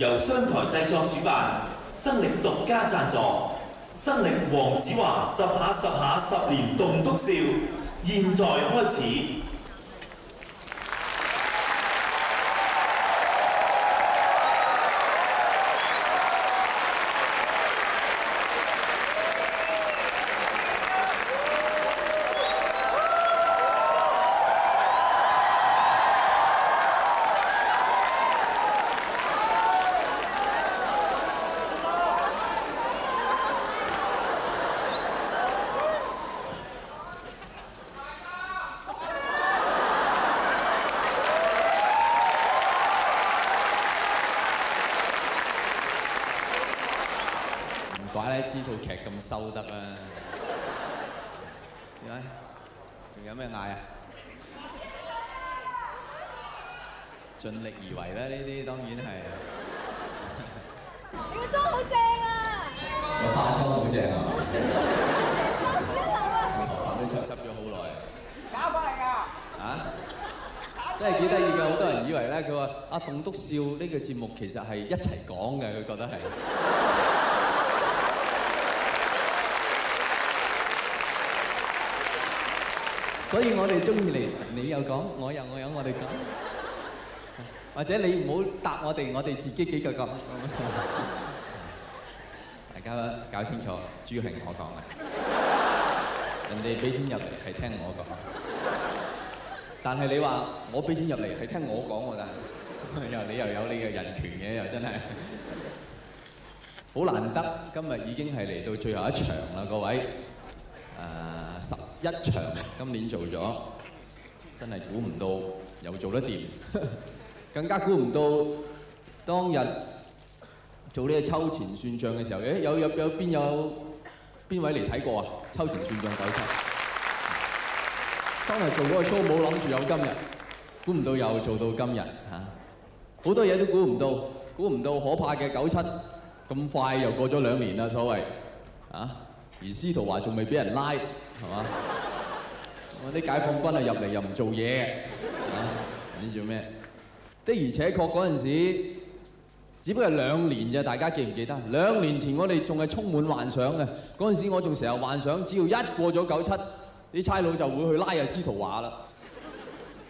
由商台製作主辦，生力獨家贊助。生力黃子華十下10年棟篤笑，現在開始。收得啦，點解？仲有咩嗌啊？盡力而為啦，呢啲當然係。你個妝好正啊！我化妝好正啊！妝子一流啊！頭髮都執咗好耐。搞翻嚟㗎！啊！真係幾得意㗎，好多人以為咧，佢話啊棟篤笑呢個節目其實係一齊講嘅，佢覺得係。所以我哋中意你又講，我有，我哋講，或者你唔好答我哋自己幾個講。大家搞清楚，主要係我講嘅，人哋俾錢入嚟係聽我講，但係你話我俾錢入嚟係聽我講㗎，你又有你嘅人權嘅，又真係好難得，今日已經係嚟到最後一場啦，各位。11場今年做咗，真係估唔到又做得掂，更加估唔到當日做呢個秋前算帳嘅時候，邊位嚟睇過啊？秋前算帳97，當日做嗰個 show 冇諗住有今日，估唔到又做到今日嚇，好多嘢都估唔到可怕嘅97咁快又過咗2年啦，所謂啊！而司徒華仲未俾人拉，係嘛？我啲解放軍啊入嚟又唔做嘢，唔知做咩？的而且確嗰陣時，只不過係2年啫，大家記唔記得？2年前我哋仲係充滿幻想嘅，嗰陣時我仲成日幻想，只要一過咗97，啲差佬就會去拉阿司徒華啦。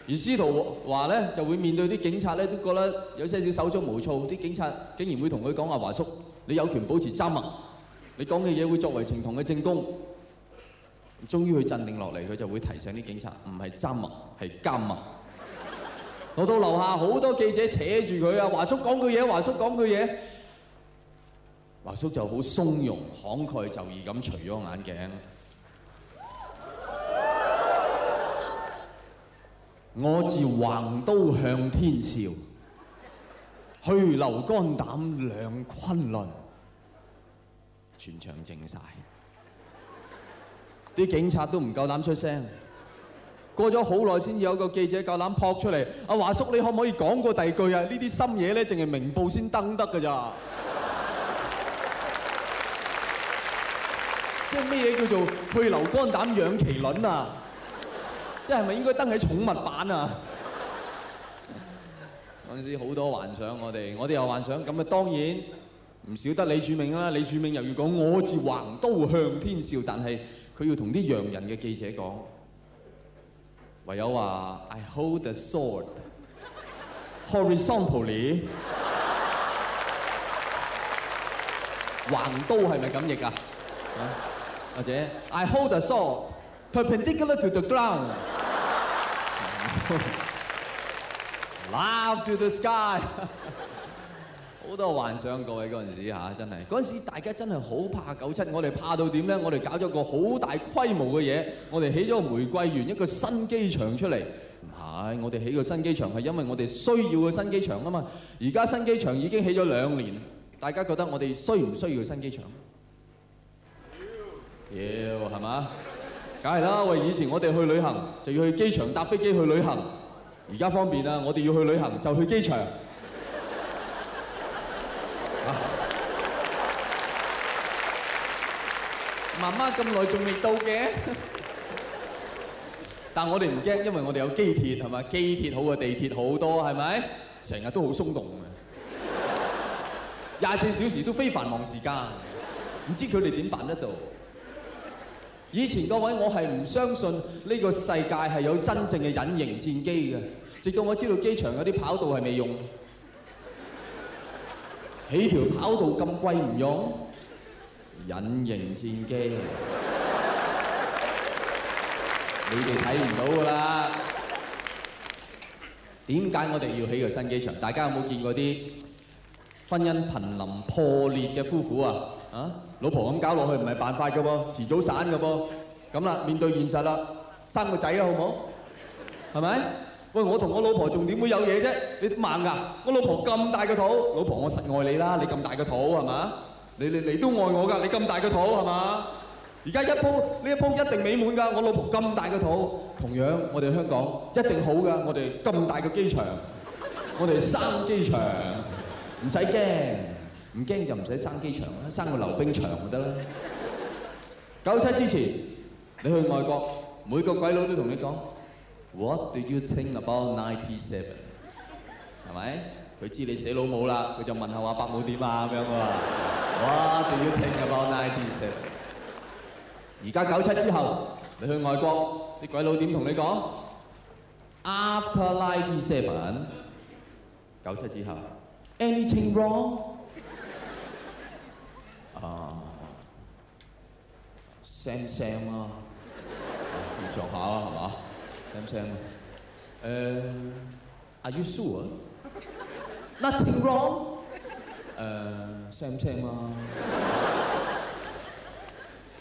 而司徒華咧就會面對啲警察咧，都覺得有些少手足無措，啲警察竟然會同佢講話：華叔，你有權保持緘默。你講嘅嘢會作為呈堂嘅證供，終於佢鎮定落嚟，佢就會提醒啲警察，唔係緘默，係緘默。落到樓下好多記者扯住佢啊，華叔講句嘢，華叔講句嘢，華叔就好松容慷慨就義咁除咗眼鏡。我自橫刀向天笑，去留肝膽兩昆崙。全場靜晒，啲警察都唔夠膽出聲。過咗好耐先至有個記者夠膽撲出嚟，阿華叔你可唔可以講過第二句啊？呢啲深嘢咧，淨係明報先登得㗎咋。即係咩嘢叫做去留肝膽養麒麟啊？即係咪應該登喺寵物版啊？嗰陣時好多幻想，我哋又幻想，咁啊當然。唔少得李柱銘啦，李柱銘又要講我自橫刀向天笑，但係佢要同啲洋人嘅記者講，唯有話 I hold the sword horizontally， 橫刀係咪咁譯啊？或者 I hold the sword perpendicular to the ground， Love to the sky。好多幻想，各位嗰陣時嚇，真係嗰陣時大家真係好怕97，我哋怕到點咧？我哋搞咗個好大規模嘅嘢，我哋起咗個玫瑰園一個新機場出嚟。唔係，我哋起個新機場係因為我哋需要個新機場啊嘛。而家新機場已經起咗2年，大家覺得我哋需唔需要新機場？要係嘛？梗係啦，喂！以前我哋去旅行就要去機場搭飛機去旅行，而家方便啦，我哋要去旅行就去機場。媽媽咁耐仲未到嘅，但我哋唔驚，因為我哋有機鐵係嘛？機鐵好過地鐵好多係咪？成日都好鬆動嘅。24小時都非繁忙時間，唔知佢哋點辦得到？以前各位，我係唔相信呢個世界係有真正嘅隱形戰機嘅，直到我知道機場有啲跑道係未用，起條跑道咁貴唔用，隱形戰機，你哋睇唔到㗎啦。點解我哋要起個新機場？大家有冇見過啲婚姻瀕臨破裂嘅夫婦啊？啊，老婆咁搞落去唔係辦法㗎噃，遲早散㗎噃。咁啦，面對現實啦，生個仔啊，好唔好？係咪？喂，我同我老婆仲點會有嘢啫？你盲㗎？我老婆咁大個肚，老婆我實愛你啦，你咁大個肚係嘛？你都愛我㗎，你咁大個肚係嘛？而家呢一鋪一定美滿㗎，我老婆咁大個肚。同樣，我哋香港一定好㗎，我哋咁大個機場，我哋生機場，唔使驚，唔驚就唔使生機場啦，生個溜冰場就得啦。97之前，你去外國，每個鬼佬都同你講 What do you think about 97？ 係咪？佢知你死老母啦，佢就問下話伯母點啊咁樣喎。What do you think about 97？ 而家97之後，你去外國。啲鬼佬點同你講 ？After 97， 97之後 ，anything wrong？ Sam 啊，咁上下啦，係嘛 ？Sam ，Are you sure？ Nothing wrong？ Sam 啊，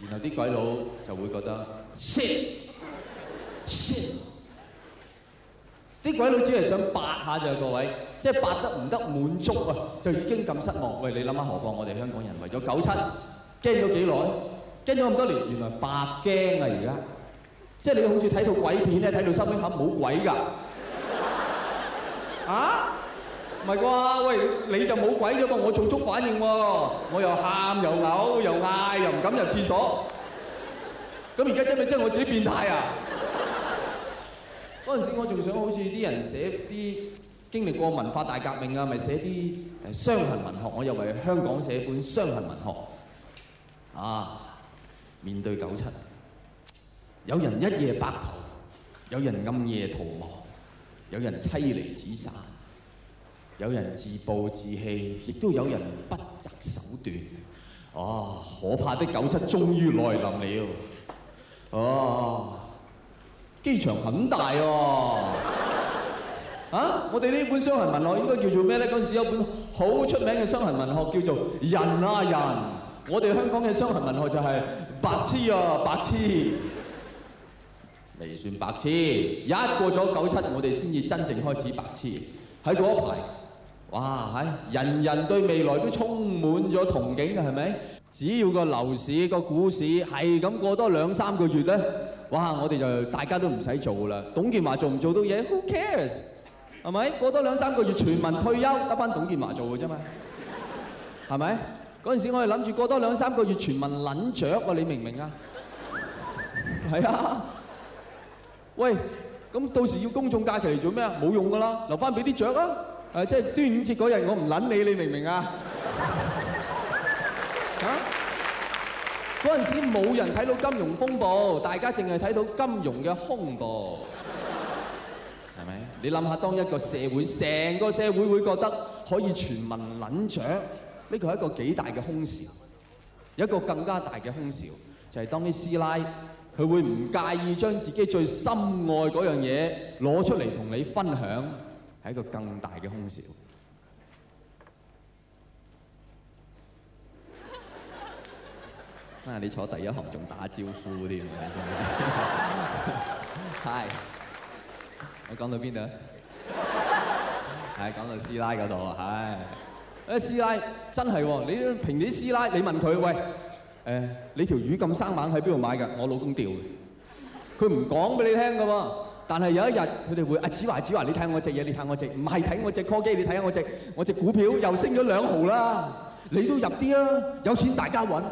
然後啲鬼佬就會覺得 shit。啲鬼佬只係想八下咋，各位，即係八得唔得滿足啊，就已經咁失望。喂，你諗下，何況我哋香港人為咗97驚咗幾耐？驚咗咁多年，原來白驚啊！而家，即係你好似睇套鬼片咧，睇到收尾盒冇鬼㗎。啊？唔係啩？喂，你就冇鬼啫噃，我做足反應喎，我又喊又嘔又嗌又唔敢入廁所。咁而家真係真係我自己變態啊！嗰陣時我仲想好似啲人寫啲經歷過文化大革命啊，咪寫啲傷痕文學，我又為香港寫本傷痕文學。啊，面對97，有人一夜白頭，有人暗夜逃亡，有人妻離子散，有人自暴自棄，亦都有人不擇手段。啊，可怕的97終於來臨了。哦，機場很大喎！啊，我哋呢本傷痕文學應該叫做咩咧？嗰陣時有本好出名嘅傷痕文學叫做《人啊人》，我哋香港嘅傷痕文學就係白痴啊白痴，未算白痴，一過咗97，我哋先至真正開始白痴。喺嗰一排，哇人人對未來都充滿咗憧憬嘅，係咪？只要個樓市個股市係咁過多2-3個月咧，哇！我哋就大家都唔使做啦。董建華做唔做到嘢 ？Who cares？ 係咪？過多2-3個月全民退休，得翻董建華做嘅啫嘛。係咪？嗰陣時我哋諗住過多2-3個月全民撚雀喎，你明唔明啊？係啊。喂，咁到時要公眾假期嚟做咩啊？冇用㗎啦，留翻俾啲雀啊！即係端午節嗰日我唔撚你，你明唔明啊？嗰陣時冇人睇到金融風暴，大家淨係睇到金融嘅空暴，係咪？你諗下，當一個社會成個社會會覺得可以全民撚雀，呢個係一個幾大嘅空兆。有一個更加大嘅空兆，就係當啲師奶佢會唔介意將自己最深愛嗰樣嘢攞出嚟同你分享，係一個更大嘅空兆。啊！你坐第一行仲打招呼添，係。我講到邊度啊？係講到師奶嗰度啊，係。師奶真係喎，你平啲師奶，你問佢喂，你條魚咁生猛喺邊度買㗎？我老公釣嘅。佢唔講俾你聽㗎喎，但係有一日佢哋會子華，你睇我隻嘢，你睇我隻，唔係睇我隻 call 機，你睇下我隻股票又升咗2毫啦，你都入啲啊，有錢大家揾。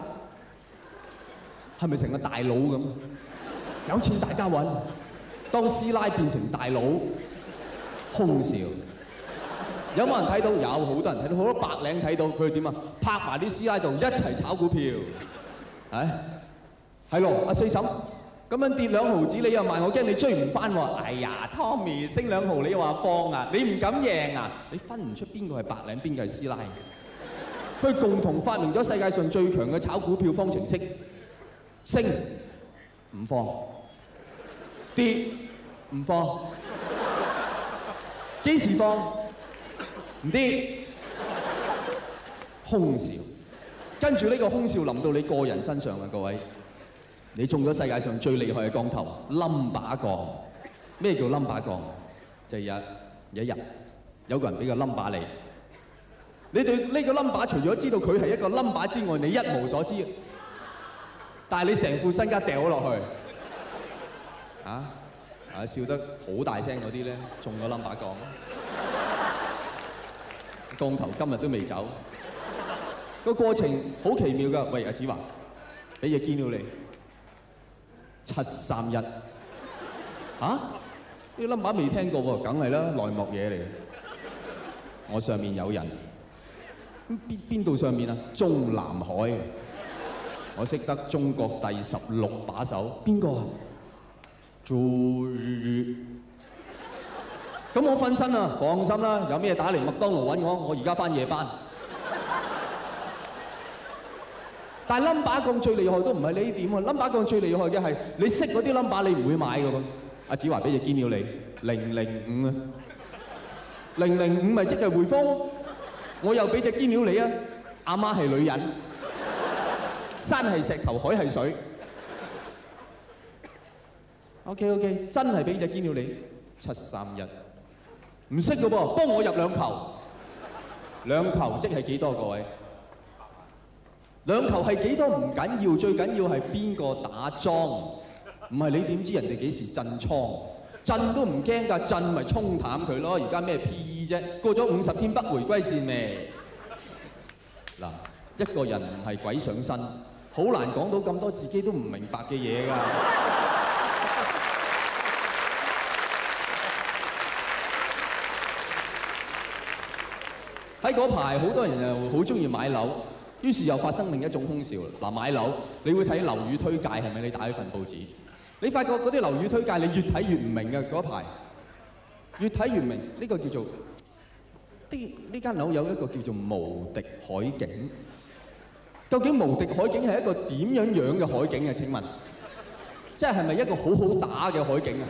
係咪成個大佬咁？有錢大家揾，當師奶變成大佬，空笑。有冇人睇到？有好多人睇到，好多白領睇到，佢哋點啊？拍埋啲師奶度一齊炒股票，係咯，阿四嬸咁樣跌2毫子，你又賣我驚你追唔翻喎。哎呀 ，Tommy 升2毫，你又話放啊？你唔敢贏啊？你分唔出邊個係白領，邊個係師奶？佢共同發明咗世界上最強嘅炒股票方程式：升唔放，跌唔放，幾時放？唔跌，空笑。跟住呢個空笑臨到你個人身上啊，各位，你中咗世界上最厲害嘅降頭，number 降。咩叫 number 降？就係有一日有個人俾個 number 你，你對呢個 number 除咗知道佢係一個 number 之外，你一無所知。但係你成副身家掉咗落去，笑得好大聲嗰啲咧，中咗 number 降。降頭今日都未走，個過程好奇妙㗎。喂，阿子華，俾隻堅料你，731呢個 number 未聽過喎，梗係啦，內幕嘢嚟嘅。我上面有人，邊度上面啊？中南海，我識得中國第16把手，邊個啊？朱宇。咁我瞓身啦，放心啦，有咩打嚟麥當勞揾我，我而家返夜班。但係 number 降最厲害都唔係呢點喎 ，number 降最厲害嘅係你識嗰啲 number 你唔會買嘅喎。阿子華俾隻堅料你，005啊，005咪即係匯豐。我又俾隻堅料你啊，阿媽係女人，山係石頭，海係水。OK， 真係俾隻堅料你，731。唔識嘅噃，幫我入2球，2球即係幾多？各位，2球係幾多唔緊要，最緊要係邊個打莊，唔係你點知人哋幾時震倉？震都唔驚㗎，震咪沖淡佢咯。而家咩 PE 啫？過咗50天不回歸線未？嗱，一個人唔係鬼上身，好難講到咁多自己都唔明白嘅嘢㗎。喺嗰排好多人又好中意買樓，於是又發生另一種風潮。嗱，買樓你會睇樓宇推介係咪？你打開份報紙，你發覺嗰啲樓宇推介你越睇越唔明嘅。嗰排越睇越明，呢個叫做呢間樓有一個叫做無敵海景。究竟無敵海景係一個點樣嘅海景啊？請問，即係咪一個好好打嘅海景啊？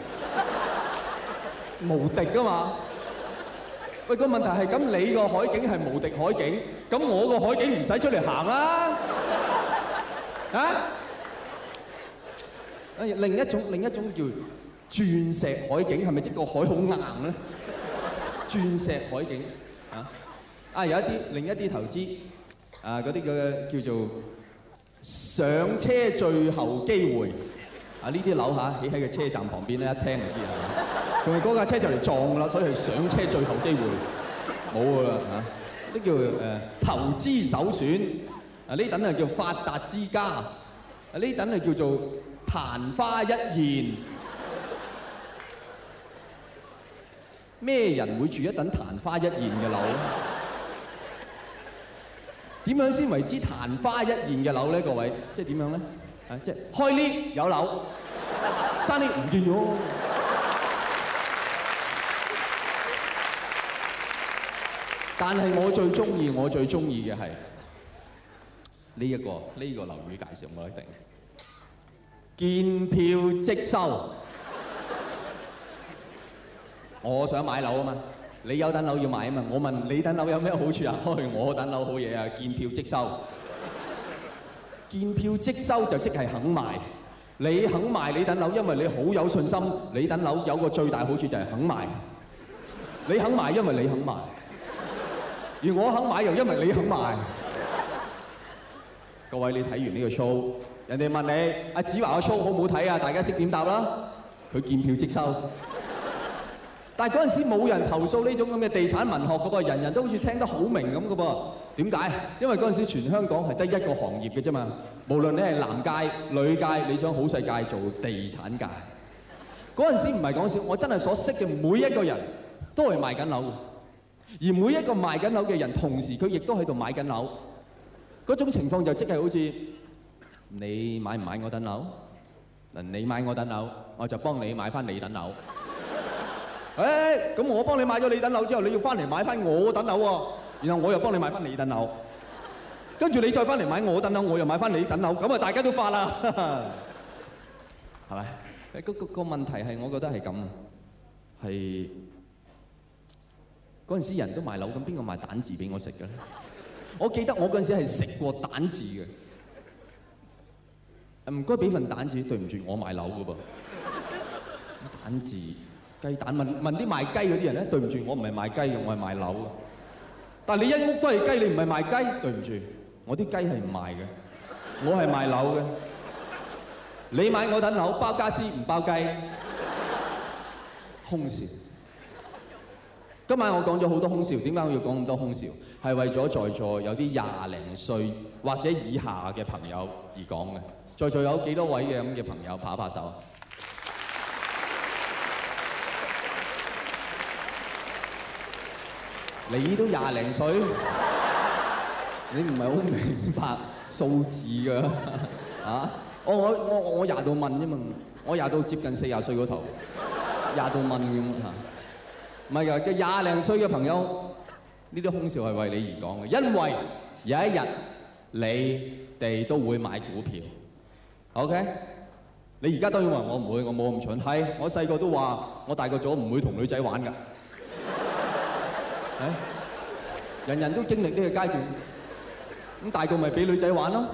無敵㗎嘛？喂，個問題係咁，你個海景係無敵海景，咁我個海景唔使出嚟行啦，另一種叫鑽石海景，係咪即個海好硬咧？鑽石海景有另一啲投資嗰啲叫做上車最後機會呢啲樓起喺個車站旁邊咧，一聽就知啦。仲係嗰架車就嚟撞㗎啦，所以係上車最後機會冇㗎啦呢叫投資首選呢等係叫發達之家呢等係叫做曇花一現。咩人會住一等曇花一現嘅樓咧？點樣先為之曇花一現嘅樓咧？各位，即係點樣咧？即係開 lift 有樓，閂 lift 唔見咗。但係我最中意嘅係呢個樓宇介紹，我一定見票即收。我想買樓啊嘛，你有等樓要買啊嘛，我問你等樓有咩好處啊？我等樓好嘢啊，見票即收。見票即收就即係肯賣，你肯賣你等樓，因為你好有信心，你等樓有個最大好處就係肯賣。你肯賣，因為你肯賣。而我肯買又因為你肯賣。各位，你睇完呢個 show， 人哋問你阿子華個 show 好唔好睇啊？大家識點答啦？佢見票即收。但係嗰陣時冇人投訴呢種咁嘅地產文學嘅噃，人人都好似聽得好明咁嘅噃。點解？因為嗰陣時全香港係得一個行業嘅啫嘛。無論你係男界、女界，你想好世界做地產界。嗰陣時唔係講笑，我真係所識嘅每一個人都係賣緊樓。而每一個賣緊樓嘅人，同時佢亦都喺度買緊樓。嗰種情況就即係好似你買唔買我棟樓？嗱，你買我棟樓，我就幫你買翻你棟樓。咁我幫你買咗你棟樓之後，你要翻嚟買翻我棟樓喎，然後我又幫你買翻你棟樓，跟住你再翻嚟買我棟樓，我又買翻你棟樓，咁啊大家都發啦，係咪？個問題係我覺得係咁，係嗰陣時人都賣樓，咁邊個賣蛋治俾我食嘅咧？我記得我嗰陣時係食過蛋治嘅，唔該俾份蛋治，對唔住我賣樓嘅噃，蛋治。雞蛋問啲賣雞嗰啲人咧，對唔住，我唔係賣雞嘅，我係賣樓嘅。但係你一屋都係雞，你唔係賣雞，對唔住，我啲雞係唔賣嘅，我係賣樓嘅。你買我棟樓，包家私唔包雞，空笑。今晚我講咗好多空笑，點解我要講咁多空笑？係為咗在座有啲20零歲或者以下嘅朋友而講嘅。在座有幾多位嘅咁嘅朋友，拍一拍手。你都20零歲，你唔係好明白數字㗎嚇？我20度問啫嘛，我20度接近40歲嗰頭，20度問咁嚇。唔係㗎，嘅20零歲嘅朋友，呢啲空笑係為你而講嘅，因為有一日你哋都會買股票 ，OK？你而家當然話我唔會，我冇咁蠢。係，我細個都話我大個咗唔會同女仔玩㗎。人人都經歷呢個階段，咁大個咪俾女仔玩咯。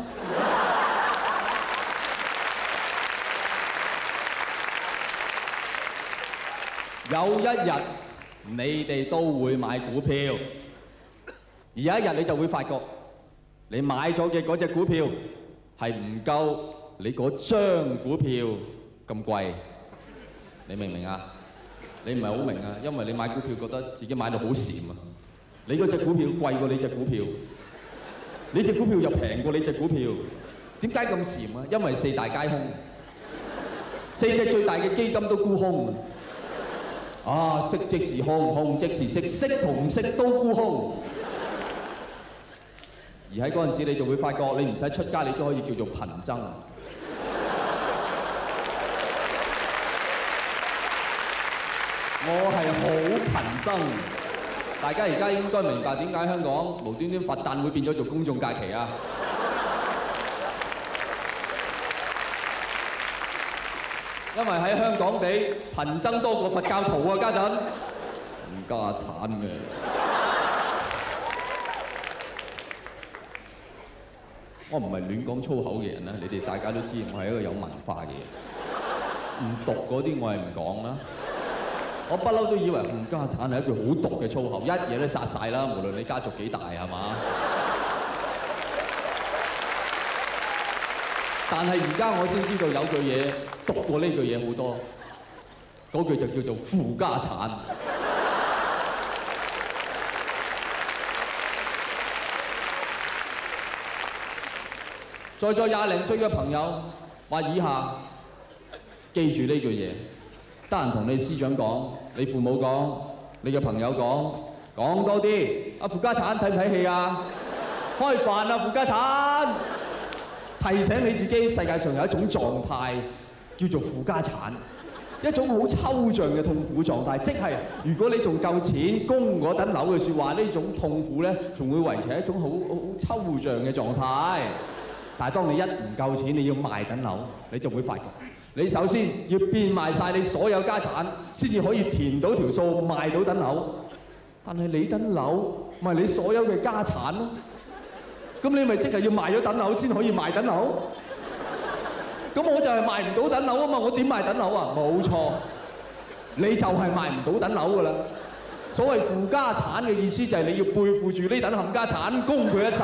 有一日你哋都會買股票，而有一日你就會發覺，你買咗嘅嗰隻股票係唔夠你嗰張股票咁貴，你明唔明啊？你唔係好明啊，因為你買股票覺得自己買到好閃啊！你嗰隻股票貴過你隻股票，你隻股票又平過你隻股票，點解咁閃啊？因為四大皆空，4隻最大嘅基金都沽空。啊，色即是空，空即是色，色同唔色都沽空。而喺嗰陣時，你就會發覺，你唔使出街，你都可以叫做貧僧。我係好貧僧，大家而家應該明白點解香港無端端佛誕會變咗做公眾假期啊！因為喺香港地貧僧多過佛教徒啊，家陣唔家產嘅。我唔係亂講粗口嘅人啦，你哋大家都知我係一個有文化嘅人，唔毒嗰啲我係唔講啦。我不嬲都以為冚家產係一句好毒嘅粗口，一嘢都殺晒啦，無論你家族幾大係嘛？但係而家我先知道有句嘢毒過呢句嘢好多，嗰句就叫做負家產。在座20零歲嘅朋友或以下，記住呢句嘢。得閒同你師長講，你父母講，你嘅朋友講多啲。阿負家產睇唔睇戲啊？開飯啊，負家產！提醒你自己，世界上有一種狀態叫做負家產，一種好抽象嘅痛苦狀態，即係如果你仲夠錢供嗰棟樓嘅説話，呢種痛苦咧，仲會維持喺一種好抽象嘅狀態。但係當你一唔夠錢，你要賣棟樓，你就會發覺。你首先要變賣晒你所有家產，先至可以填到條數賣到棟樓。但係你棟樓咪你所有嘅家產咯，咁你咪即係要賣咗棟樓先可以賣棟樓。咁我就係賣唔到棟樓啊嘛，我點賣棟樓啊？冇錯，你就係賣唔到棟樓㗎啦。所謂負家產嘅意思就係你要背負住呢棟冚家產，供佢一世。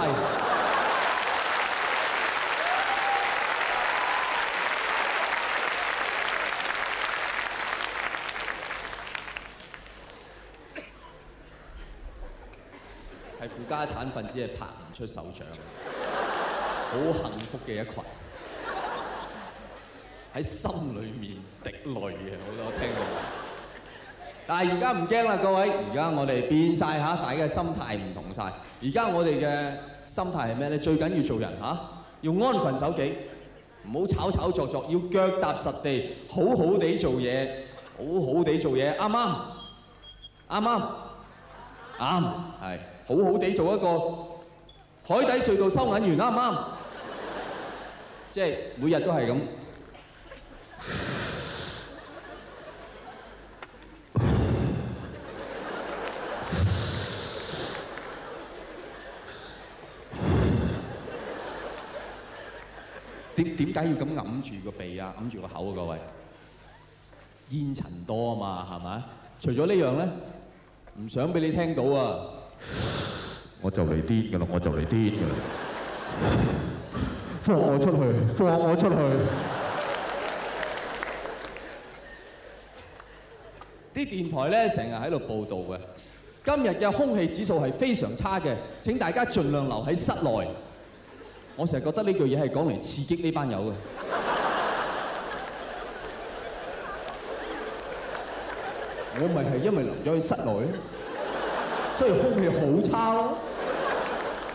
係負家產分子係拍唔出手掌，好幸福嘅一群，喺心裏面滴淚嘅，我聽到。但係而家唔驚啦，各位，而家我哋變晒嚇，大家嘅心態唔同晒。而家我哋嘅心態係咩咧？最緊要做人嚇，要安分守己，唔好炒炒作作，要腳踏實地，好好地做嘢，好好地做嘢，啱唔啱？啱唔啱？啱，係好好地做一個海底隧道收銀員，啱唔啱？即係每日都係咁。點解要咁揞住個鼻啊？揞住個口啊，各位！煙塵多啊嘛，係咪？除咗呢樣咧，唔想俾你聽到啊！我就嚟癲㗎啦，我就嚟癲㗎啦！放我出去！放我出去！啲電台咧成日喺度報導嘅，今日嘅空氣指數係非常差嘅，請大家盡量留喺室內。我成日覺得呢句嘢係講嚟刺激呢班友嘅。我咪係因為留咗喺室內，所以空氣好差咯。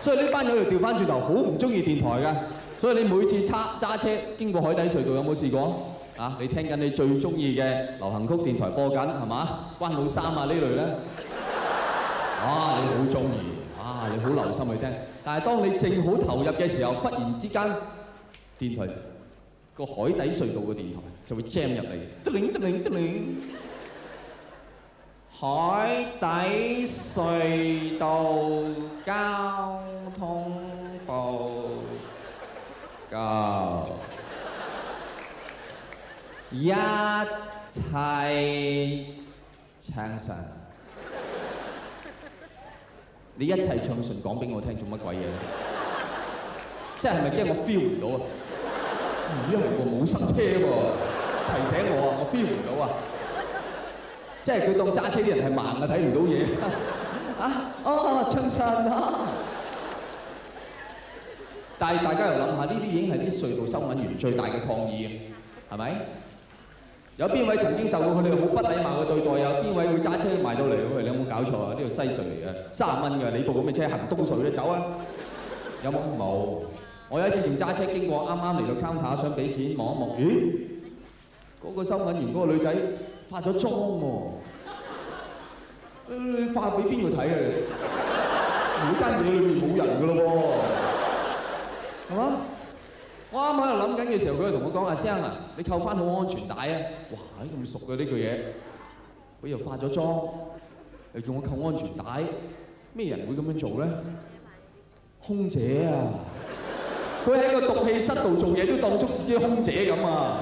所以呢班友就調翻轉頭，好唔中意電台㗎。所以你每次揸車經過海底隧道，有冇試過？啊，你聽緊你最中意嘅流行曲電台播緊係嘛？關老三啊呢類咧，啊你好中意。啊！你好留心去聽，但係當你正好投入嘅時候，忽然之間電台個海底隧道嘅電台就會 jam 入嚟，得令得令得令。海底隧道交通報告，一切暢順。你一切暢順講俾我聽做乜鬼嘢咧？即係咪驚我 feel 唔到啊？咦係喎，冇塞車喎，提醒我啊，我 feel 唔到啊！即係佢當揸車啲人係盲啊，睇唔到嘢啊！哦，暢順啊！但係大家又諗下，呢啲已經係啲隧道收銀員最大嘅抗議，係咪？有邊位曾經受過佢哋好不禮貌嘅對待？有邊位會揸車埋到嚟？喂，你有冇搞錯啊？呢度西隧嚟嘅，30蚊嘅，你部咁嘅車行東隧咧，走啊！有冇？冇。我有一次仲揸車經過，啱啱嚟到 counter 想俾錢望一望，咦？嗰個收銀員嗰個女仔化咗妝喎。你化俾邊個睇啊？你間嘢裏面冇人㗎咯喎，係嘛？我啱喺度諗緊嘅時候，佢就同我講：阿生啊，你扣翻好安全帶啊！哇，咁熟嘅呢句嘢，佢又化咗妝，又叫我扣安全帶，咩人會咁樣做咧？空姐啊！佢喺個毒氣室度做嘢都當足自己空姐咁啊！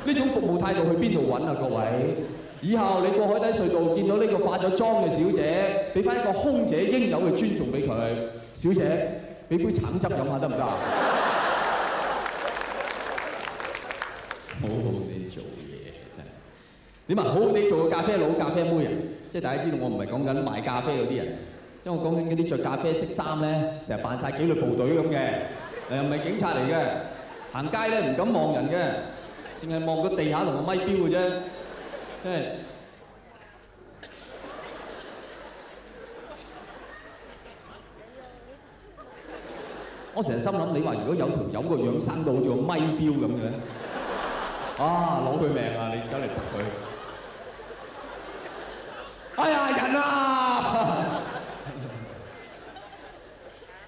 呢種服務態度去邊度揾啊？各位，以後你過海底隧道見到呢個化咗妝嘅小姐，俾翻一個空姐應有嘅尊重俾佢。小姐，俾杯橙汁飲下得唔得啊？好好地做嘢真係點啊！好好地做個咖啡佬、咖啡妹啊！即係大家知道我唔係講緊賣咖啡嗰啲人，即係我講緊嗰啲着咖啡色衫咧，成日扮晒紀律部隊咁嘅，又唔係警察嚟嘅，行街咧唔敢望人嘅，淨係望個地下同個咪標嘅啫，真係。我成日心諗，你話如果有條友個樣生到好似個咪標咁嘅咧？啊！攞佢命啊！你走嚟撲佢！哎呀，人啊！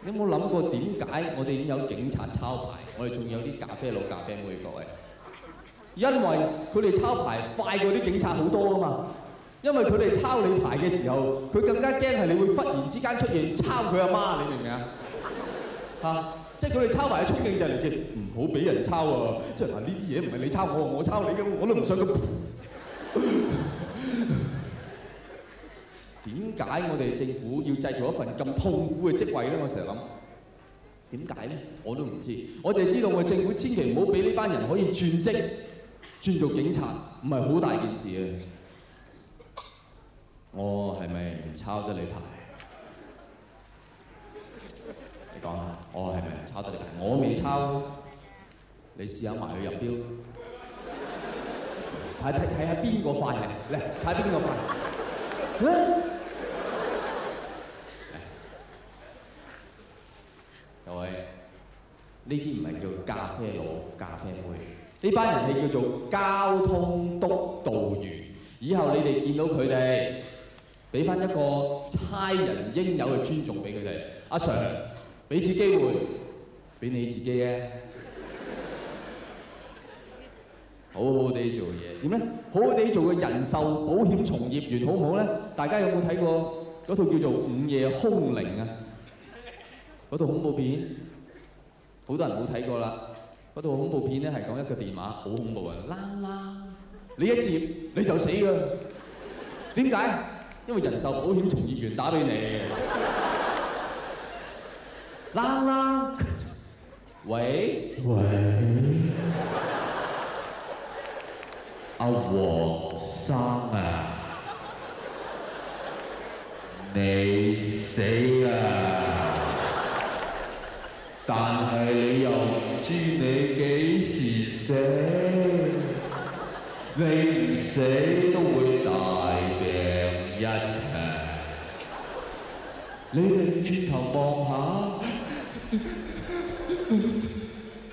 你有冇諗過點解我哋已經有警察抄牌，我哋仲有啲咖啡佬、咖啡妹？各位，因為佢哋抄牌快過啲警察好多啊嘛！因為佢哋抄你牌嘅時候，佢更加驚係你會忽然之間出現抄佢阿媽，你明唔明啊？嚇！即係佢哋抄牌嘅衝勁就係嚟自唔好俾人抄啊！即係話呢啲嘢唔係你抄我，我抄你嘅，我都唔想咁。點解我哋政府要製造一份咁痛苦嘅職位咧？我成日諗，點解咧？我都唔知。我淨係知道我哋政府千祈唔好俾呢班人可以轉職，轉做警察，唔係好大件事啊！我係咪唔抄得你牌？你講下，我係咪唔抄得你牌？我未抄，你試下埋去入標，睇下邊個快嚟，嚟睇下邊個快。各位，呢啲唔係叫咖啡佬、咖啡妹，呢班人係叫做交通督導員。以後你哋見到佢哋，俾翻一個差人應有嘅尊重俾佢哋。阿 Sir， 俾次機會俾你自己啊！好好地做嘢，點咧？好好地做個人壽保險從業員好唔好咧？大家有冇睇過嗰套叫做《午夜兇鈴》啊？嗰套恐怖片，好多人冇睇過啦。嗰套恐怖片咧係講一個電話，好恐怖啊！啷啷，你一接你就死㗎。點解？因為人壽保險從業員打俾你。啷啷，喂。阿黃生啊，你死啦！但係你又唔知你幾時死，你唔死都會大病一場。你哋轉頭望下，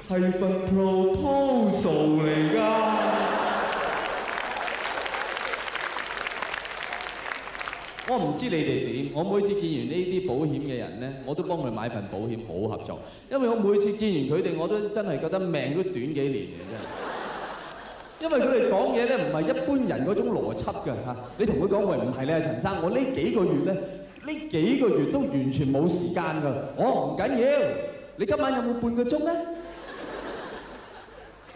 係份 proposal 嚟㗎。我唔知你哋點，我每次見完呢啲保險嘅人咧，我都幫佢買份保險，好合作。因為我每次見完佢哋，我都真係覺得命都短幾年嘅真係。因為佢哋講嘢咧，唔係一般人嗰種邏輯㗎嚇。你同佢講喂，唔係咧，陳生，我呢幾個月咧，呢幾個月都完全冇時間㗎。哦，唔緊要，你今晚有冇半個鐘咧？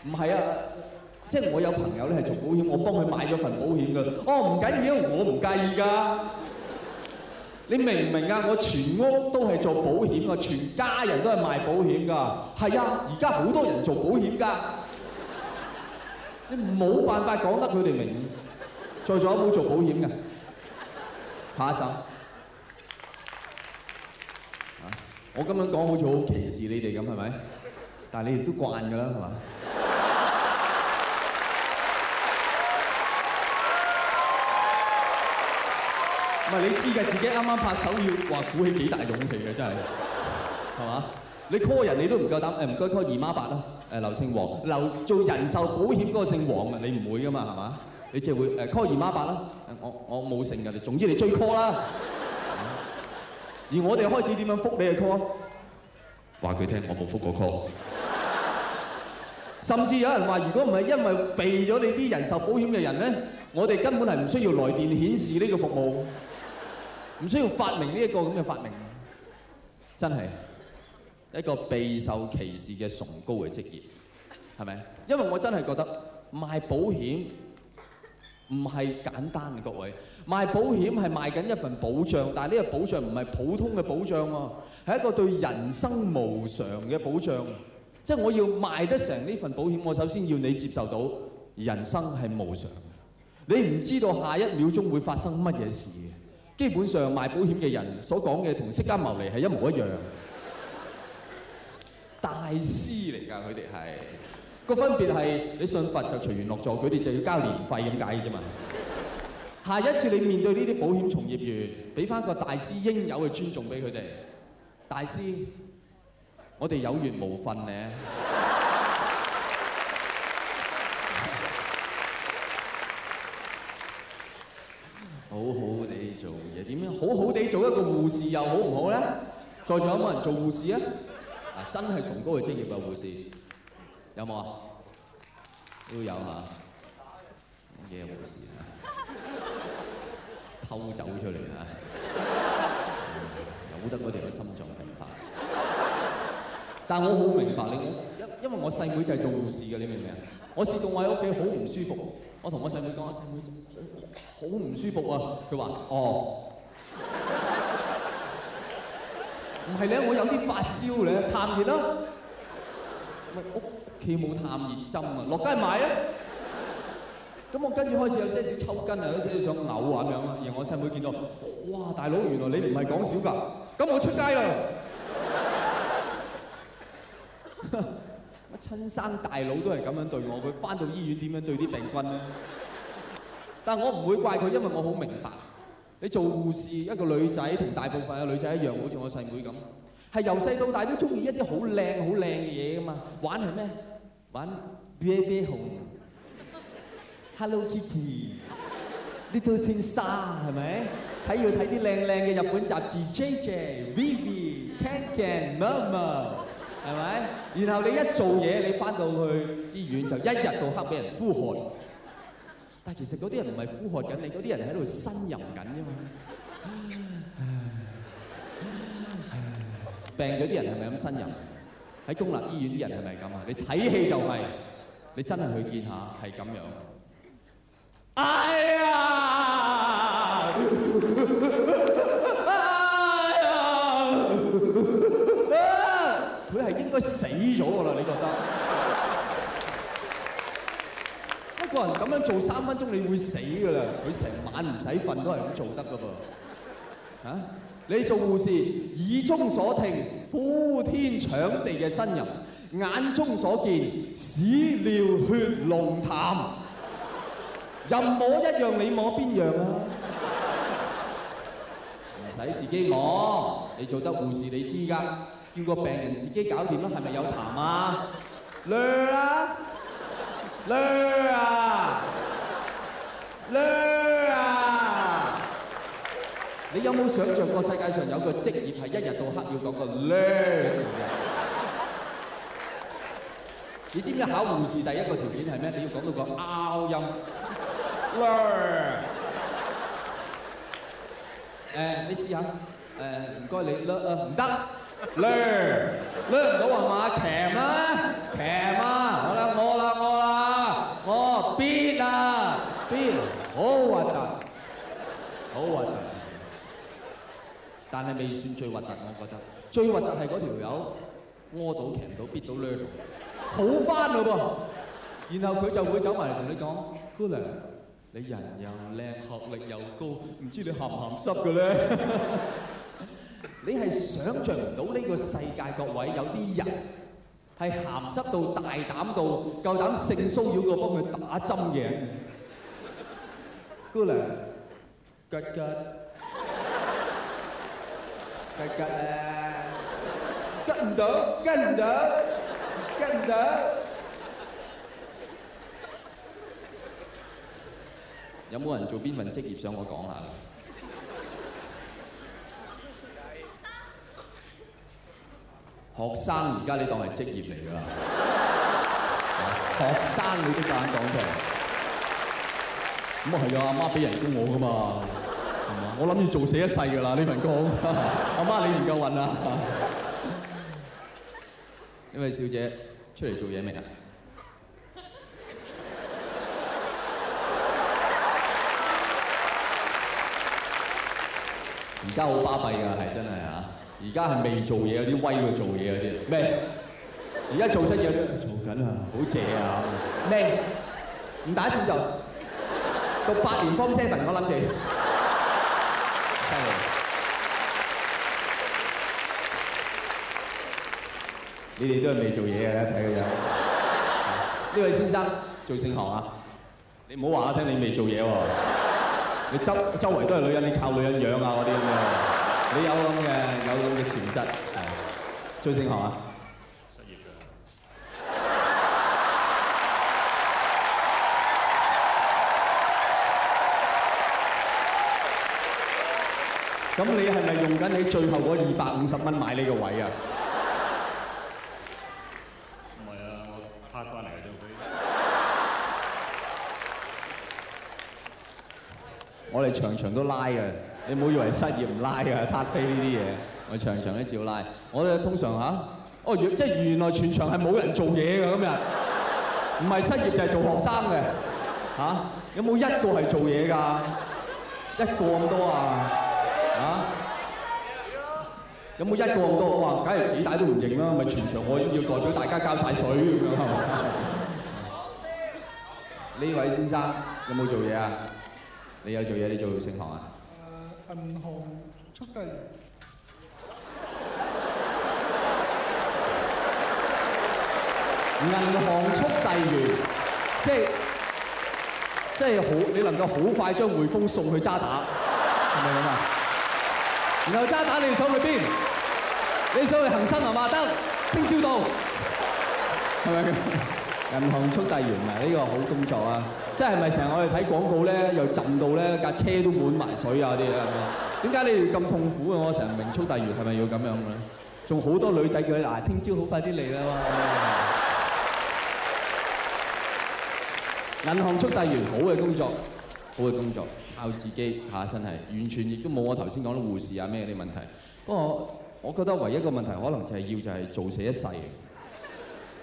唔係啊。即係我有朋友咧係做保險，我幫佢買咗份保險㗎。哦，唔緊要，我唔介意㗎。你明唔明啊？我全屋都係做保險㗎，全家人都係賣保險㗎。係啊，而家好多人做保險㗎。你冇辦法講得佢哋明。在座有冇做保險㗎？下一手。我咁樣講好似好歧視你哋咁係咪？但係你哋都慣㗎啦係嘛？唔係你知嘅，自己啱啱拍手要話鼓起幾大勇氣嘅，真係，係嘛？你 call 人你都唔夠膽，唔該 call 姨媽伯啦，劉姓黃，做人壽保險嗰個姓黃嘅，你唔會噶嘛，係嘛？你只係會call 姨媽伯啦，我冇姓㗎，總之你追 call 啦。而我哋開始點樣覆你嘅 call？話佢聽我冇覆過 call。甚至有人話，如果唔係因為避咗你啲人壽保險嘅人咧，我哋根本係唔需要來電顯示呢個服務。唔需要發明呢一個咁嘅發明，真係一個備受歧視嘅崇高嘅職業，係咪？因為我真係覺得賣保險唔係簡單嘅，各位。賣保險係賣緊一份保障，但係呢個保障唔係普通嘅保障喎，係一個對人生無常嘅保障。即係我要賣得成呢份保險，我首先要你接受到人生係無常，你唔知道下一秒鐘會發生乜嘢事。基本上賣保險嘅人所講嘅同釋迦牟尼係一模一樣，大師嚟㗎，佢哋係個分別係你信佛就隨緣落座，佢哋就要交年費咁解嘅啫嘛。下一次你面對呢啲保險從業員，俾翻個大師應有嘅尊重俾佢哋，大師，我哋有緣無份咧。好好地做嘢，點樣好好地做一個護士又好唔好咧？在座有冇人做護士啊？嗱，真係崇高嘅職業嘅護士，有冇啊？都有嚇，乜嘢護士啊？偷走出嚟啊！由得嗰條心臟病發。但我好明白你，因為我細妹就係做護士嘅，你明唔明啊？我試過我喺屋企好唔舒服，我同我細妹講，我細妹好唔舒服啊！佢話：哦，唔係咧，我有啲發燒咧，探熱啦。喂，屋企冇探熱針啊，落街買啊！咁我跟住開始有些少抽筋啊，有些少想嘔咁樣啊。而我細妹見到，哇！大佬，原來你唔係講笑㗎，咁我出街啦！乜親生大佬都係咁樣對我，佢翻到醫院點樣對啲病軍咧？但我唔會怪佢，因為我好明白，你做護士一個女仔，同大部分嘅女仔一樣，好似我細妹咁，係由細到大都中意一啲好靚好靚嘅嘢噶嘛。玩係咩？玩 Baby 熊、Hello Kitty、Little Twin Star 係咪？要睇啲靚靚嘅日本雜誌 JJ、Vivi、Can-Can、Mama 係咪？然後你一做嘢，你翻到去醫院就一日到黑俾人呼喝。但其實嗰啲人唔係呼喝緊你，嗰啲人係喺度呻吟緊啫嘛。病咗啲人係咪咁呻吟？喺公立醫院啲人係咪咁啊？你睇戲就係，你真係去見下係咁樣。哎呀！佢係應該死咗㗎啦，你覺得？一個人咁樣做3分鐘，你會死㗎啦！佢成晚唔使瞓都係咁做得㗎噃。嚇！你做護士，耳中所聽呼天搶地嘅呻吟，眼中所見屎尿血濃痰，任摸一樣你摸邊樣啊？唔使自己摸，你做得護士你知㗎，叫個病人自己搞掂啦，係咪有痰啊？掠啊！掠啊！掠啊！你有冇想像過世界上有個職業係一日到黑要講個掠字嘅？你知唔知考護士第一個條件係咩？你要講到個拗音。掠。你試下。唔該你掠啊，唔得。掠唔到係嘛？鉗啦，鉗啊！我必啊，好核突，好核突。但係未算最核突，我覺得最核突係嗰條友屙到、鉗到、必到、掠到，好翻嘞噃。然後佢就會走埋嚟同你講：姑娘，你人又靚，學歷又高，唔知你鹹唔鹹濕嘅咧？你係想像唔到呢個世界各位有啲人係鹹濕到大膽到夠膽性騷擾過幫佢打針嘅。姑娘，吉吉啊！吉唔到。有冇人做邊份職業想我講下？學生而家你當係職業嚟㗎啦，學生你都夠膽講出嚟，咁啊係啊，阿媽俾人工我㗎嘛，係嘛？我諗住做死一世㗎啦呢份工，阿媽你唔夠運啊！呢位小姐出嚟做嘢未啊？而家好巴閉㗎，係真係啊！而家係未做嘢嗰啲威過做嘢嗰啲咩？而家做出嘢做緊啊，好謝啊！咩？唔打算就讀8年Form 7，我諗住。你哋都係未做嘢嘅，睇個樣。呢位先生做聖行啊？你唔好話我聽，你未做嘢喎。你周圍都係女人，你靠女人養啊嗰啲咁嘅。你有咁嘅潛質，係做聖行啊？失業㗎。咁你係咪用緊你最後嗰250蚊買呢個位啊？唔係啊，我攤翻嚟嘅啫。我哋場場都拉嘅。你唔好以為失業唔拉㗎，撻飛呢啲嘢，我場場都照拉。我哋通常即係原來全場係冇人做嘢㗎今日，唔係失業就係做學生嘅嚇。有冇一個係做嘢㗎？一個咁多啊？有冇一個咁多？哇！梗係幾大都唔認啦，咪全場我要代表大家交晒水咁樣係嘛？呢位先生有冇做嘢啊？你有做嘢？你做聖行啊？銀行速遞員。銀行速遞員，即係好，你能夠好快將匯豐送去渣打。係咪咁啊？然後渣打你想去邊？你想去恒生係嘛？得，聽朝到，係咪咁？銀行速遞員嗱，呢個好工作啊！即係咪成日我哋睇廣告咧，又浸到咧架車都滿埋水啊啲啊？點解你哋咁痛苦嘅？我成日唔明速遞員係咪要咁樣嘅咧？仲好多女仔叫佢嗱，聽朝好快啲嚟啦嘛！銀行速遞員好嘅工作，好嘅工作，靠自己嚇，真係完全亦都冇我頭先講啲護士啊咩啲問題。不過我覺得唯一一個問題可能就係做死一世。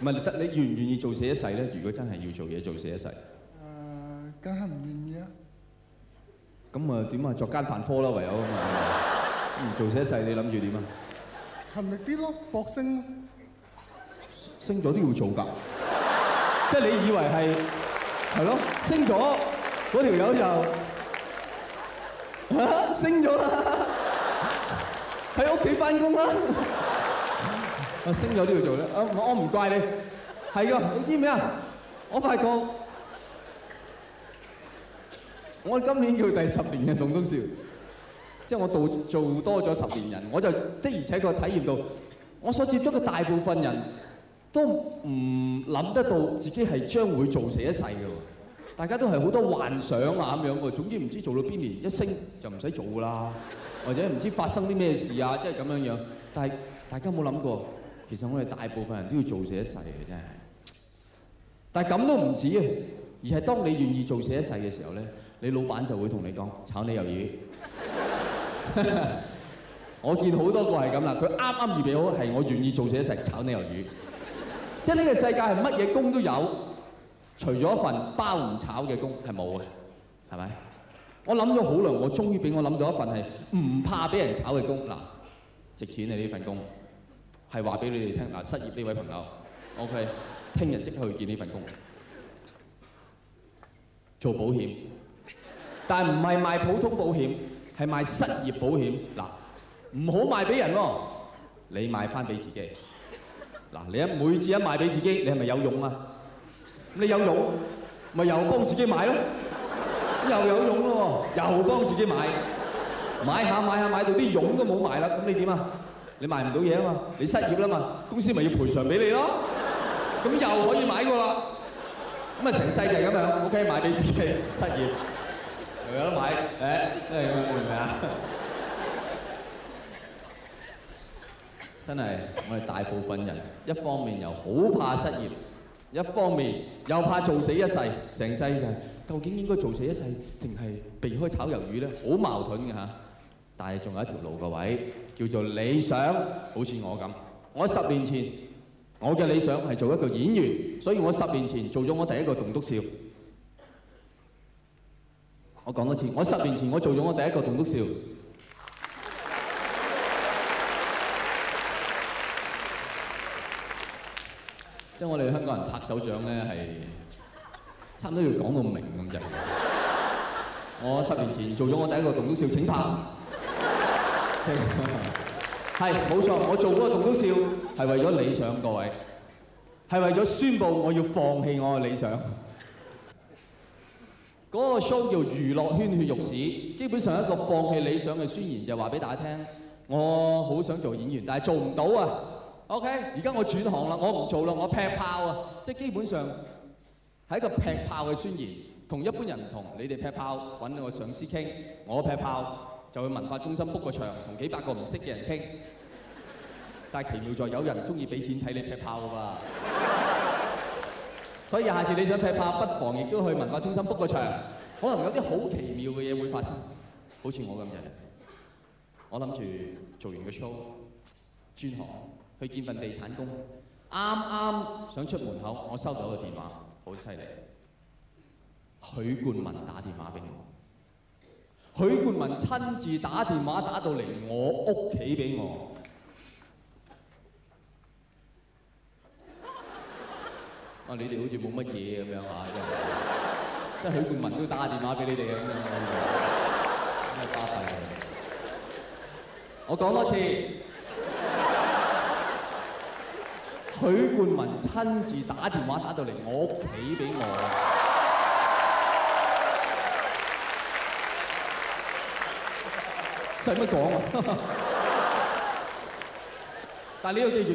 唔係你願唔願意做死一世咧？如果真係要做嘢做死一世，梗係唔願意啊！咁啊點啊作奸犯科啦唯有啊嘛！唔做死一世，你諗住點啊？勤力啲咯，搏升。升咗都要做㗎，即係你以為係咯？升咗嗰條友就升咗啦，喺屋企翻工啦。升咗都要做咧，我唔怪你，係㗎，你知唔知啊？我發覺我今年叫第10年嘅棟篤笑，即係我做多咗10年人，我就的而且確體驗到，我所接觸嘅大部分人都唔諗得到自己係將會做死一世嘅喎，大家都係好多幻想啊咁樣喎，總之唔知做到邊年一升就唔使做㗎啦，或者唔知發生啲咩事啊，即係咁樣樣，但係大家有冇諗過？其實我哋大部分人都要做死一世嘅真係，但係咁都唔止啊！而係當你願意做死一世嘅時候咧，你老闆就會同你講炒你魷魚。我見好多個係咁啦，佢啱啱預備好係我願意做死一世炒你魷魚。即係呢個世界係乜嘢工都有，除咗一份包唔炒嘅工係冇嘅，係咪？我諗咗好耐，我終於俾我諗到一份係唔怕俾人炒嘅工嗱，值錢你呢份工。係話俾你哋聽嗱，失業呢位朋友 ，OK， 聽日即刻去見呢份工，做保險，但係唔係賣普通保險，係賣失業保險嗱，唔好賣俾人喎，你賣翻俾自己嗱，你每次一賣俾自己，你係咪有用啊？你有用，咪又幫自己買咯，又有用咯喎，又幫自己買，買下買到啲傭都冇埋啦，咁你點啊？你賣唔到嘢啊嘛，你失業啦嘛，公司咪要賠償俾你咯，咁又可以買過啦，咁啊成世就係咁樣 ，OK 買俾自己，失業又有得買，真係咁樣明唔明啊？真係我哋大部分人一方面又好怕失業，一方面又怕做死一世，成世就係究竟應該做死一世定係避開炒魷魚咧？好矛盾嘅嚇，但係仲有一條路個位。叫做理想，好似我咁。我10年前，我嘅理想係做一個演員，所以我10年前做咗我第一個棟篤笑。我講多次，我10年前我做咗我第一個棟篤笑。即係我哋香港人拍手掌咧，係差唔多要講到明咁滯。我10年前做咗我第一個棟篤笑，請拍。係冇錯，我做嗰個棟篤笑係為咗理想，各位係為咗宣佈我要放棄我嘅理想。嗰個 show 叫娛樂圈血肉史，基本上一個放棄理想嘅宣言，就話俾大家聽，我好想做演員，但係做唔到啊。OK， 而家我轉行啦，我唔做啦，我劈炮啊！即係基本上係一個劈炮嘅宣言，同一般人唔同。你哋劈炮揾我上司傾，我劈炮。就去文化中心 book 個場，同幾百個唔識嘅人傾。但係奇妙在有人中意俾錢睇你劈炮㗎嘛。所以下次你想劈炮，不妨亦都去文化中心 book 個場，可能有啲好奇妙嘅嘢會發生。好似我咁嘅，我諗住做完個 show，轉行去見份地產工，啱想出門口，我收到一個電話，好犀利。許冠文打電話俾我。許冠文親自打電話打到嚟我屋企俾我，你哋好似冇乜嘢咁樣啊！即係許冠文都打電話俾你哋咁樣，真係巴閉。我講多次，許冠文親自打電話打到嚟我屋企俾我。使乜講啊？但係你要記住，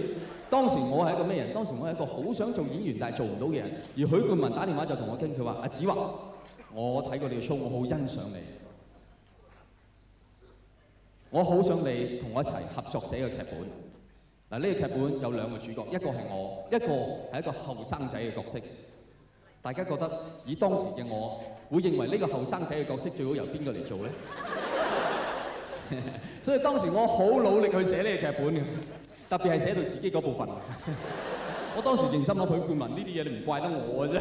當時我係一個咩人？當時我係一個好想做演員但係做唔到嘅人。而許冠文打電話就同我傾，佢話：阿子華，我睇過你嘅 show，我好欣賞你，我好想你同我一齊合作寫個劇本。嗱，呢個劇本有兩個主角，一個係我，一個係一個後生仔嘅角色。大家覺得以當時嘅我，會認為呢個後生仔嘅角色最好由邊個嚟做咧？所以當時我好努力去寫呢個劇本嘅，特別係寫到自己嗰部分。我當時認心諗許冠文呢啲嘢，你唔怪得我嘅啫。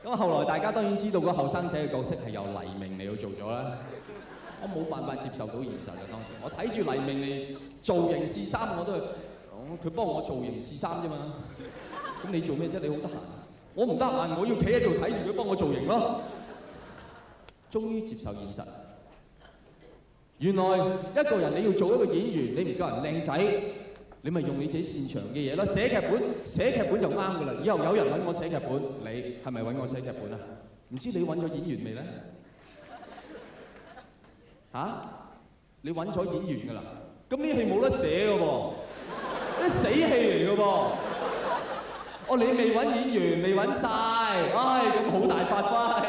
咁後來大家當然知道個後生仔嘅角色係由黎明嚟去做咗啦。我冇辦法接受到現實嘅當時，我睇住黎明嚟造型試衫，我都係，佢幫我造型試衫啫嘛。咁你做咩啫？你好得閒，我唔得閒，我要企喺度睇住佢幫我造型咯。終於接受現實，原來一個人你要做一個演員，你唔夠人靚仔，你咪用你自己擅長嘅嘢咯。寫劇本就啱㗎啦。以後有人揾我寫劇本，你係咪揾我寫劇本啊？唔知你揾咗演員未咧？你揾咗演員㗎啦，咁呢戲冇得寫㗎喎，啲死戲嚟㗎噃。你未揾演員，未揾晒，咁好大發揮。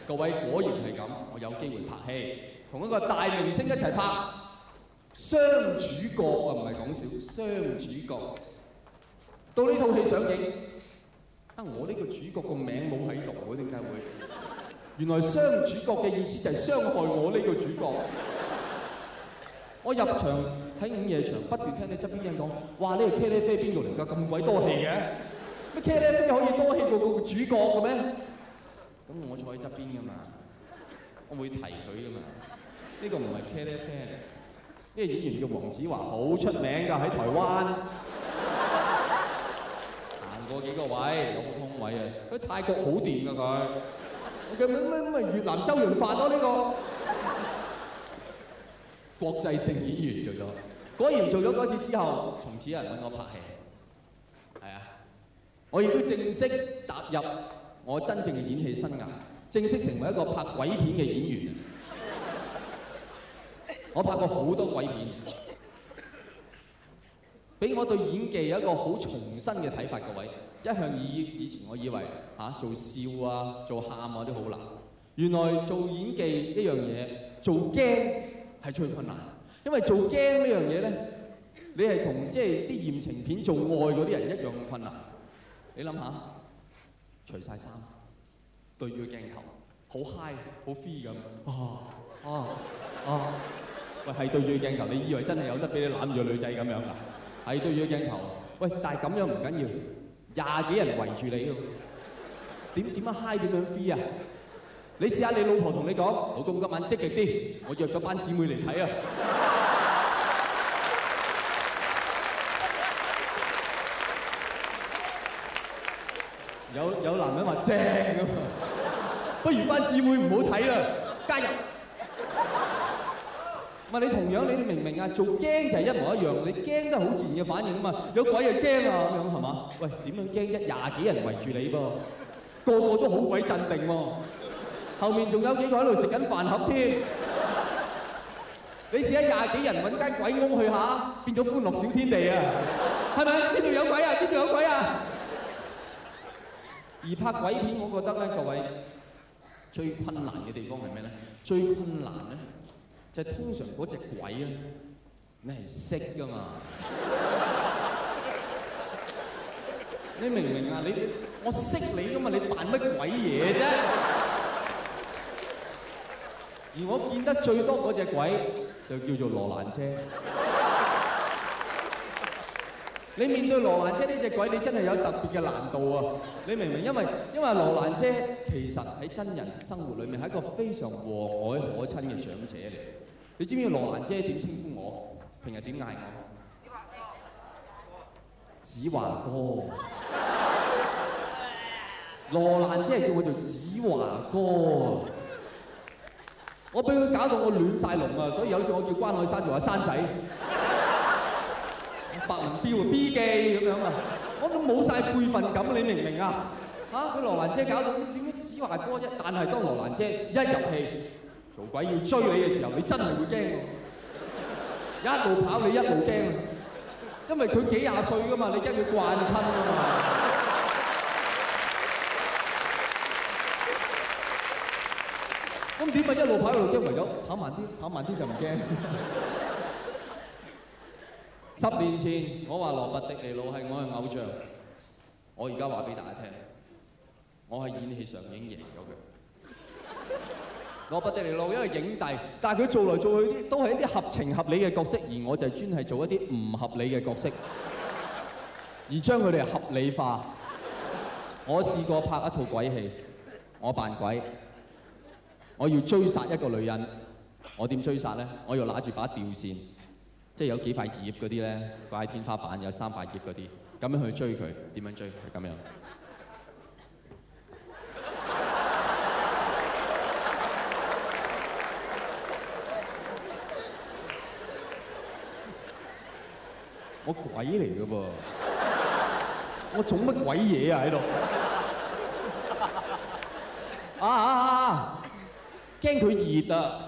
各位果然係咁，我有機會拍戲，同一個大明星一齊拍雙主角啊，唔係講笑，雙主角。到呢套戲上映，我呢個主角個名冇喺度喎，點解會？原來雙主角嘅意思就係傷害我呢個主角。我入場睇午夜場，不斷聽你側邊人講：哇！呢個茄喱啡邊度嚟㗎？咁鬼多戲嘅，咩茄喱啡可以多戲過個主角嘅咩？咁我坐喺側邊㗎嘛，我會提佢㗎嘛。呢個唔係茄喱啡嚟，呢個演員叫黃子華，好出名㗎喺台灣。行過幾個位，攞個通位啊！佢泰國好掂㗎佢。咁咪越南周潤發咯呢個國際性演員做咗，果然做咗嗰次之後，從此有人揾我拍戲，係啊，我亦都正式踏入我真正嘅演戲生涯，正式成為一個拍鬼片嘅演員。我拍過好多鬼片，俾我對演技有一個好重新嘅睇法，各位。一向以前我以為做笑啊、做喊啊都好難，原來做演技呢樣嘢，做驚係最困難，因為做驚呢樣嘢咧，你係同即係啲豔情片做愛嗰啲人一樣困難。你諗下，除晒衫，對住個鏡頭，好 high 好 free 咁，喂係對住個鏡頭，你以為真係有得俾你攬住個女仔咁樣㗎？係對住個鏡頭，喂，但係咁樣唔緊要。20幾人圍住你喎，點樣 high 點樣 free 啊？你試下你老婆同你講，老公今晚積極啲，我約咗班姊妹嚟睇啊！有男人話正咁，不如班姊妹唔好睇啦，加入。你同樣你明唔明啊？做驚就係一模一樣，你驚都係好自然嘅反應啊嘛。有鬼就驚啊咁樣係嘛？喂，點樣驚？20幾人圍住你噃，個個都好鬼鎮定喎。後面仲有幾個喺度食緊飯盒添。你試下20幾人揾間鬼屋去下，變咗歡樂小天地啊！係咪？邊度有鬼啊？邊度有鬼啊？而拍鬼片，我覺得咧，各位最困難嘅地方係咩咧？最困難咧？就係通常嗰隻鬼咧，你係識噶嘛？你明唔明啊？我識你噶嘛？你扮乜鬼嘢啫？而我見得最多嗰隻鬼就叫做羅蘭姐。你面對羅蘭姐呢隻鬼，你真係有特別嘅難度啊！你明唔明？因為羅蘭姐其實喺真人生活裏面係一個非常和藹可親嘅長者嚟。你知唔知羅蘭姐點稱呼我？平日點嗌我？子華哥。羅蘭姐係叫我做子華哥。我俾佢搞到我亂晒龍啊！所以有時我叫關海山做阿山仔。白雲標啊 B 記咁樣啊，我都冇晒輩分感，你明唔明啊？佢羅蘭姐搞到點解子華哥啫？但係當羅蘭姐一入戲，做鬼要追你嘅時候，你真係會驚喎。一路跑你一路驚，因為佢幾廿歲㗎嘛，你驚佢慣親㗎嘛。咁點解一路跑一路驚？唯有跑慢啲就唔驚。10年前我話羅拔迪尼路係我嘅偶像，我而家話俾大家聽，我喺演戲上已經贏咗佢。羅拔迪尼路一個影帝，但係佢做來做去都係一啲合情合理嘅角色，而我就專係做一啲唔合理嘅角色，而將佢哋合理化。我試過拍一套鬼戲，我扮鬼，我要追殺一個女人，我點追殺咧？我要拿住把吊線，即係有幾塊葉嗰啲咧，掛喺天花板有3塊葉嗰啲，咁樣去追佢。點樣追？係咁樣。我鬼嚟㗎噃，我做乜鬼嘢啊喺度？驚佢熱啊！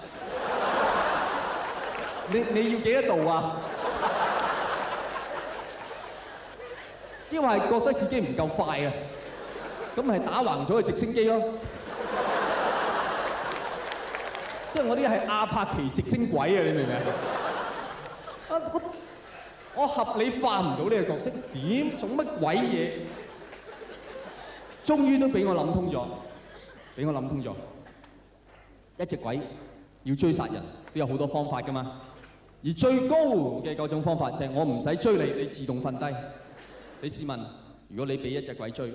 你要幾多度啊？因為係覺得自己唔夠快啊，咁咪打橫咗個直升機咯。即係我啲係阿帕奇直升鬼啊！你明唔明啊？我合理化唔到呢個角色，點做乜鬼嘢？終於都俾我諗通咗，一隻鬼要追殺人都有好多方法㗎嘛。而最高嘅嗰種方法就係我唔使追你，你自動瞓低。你試問，如果你俾一隻鬼追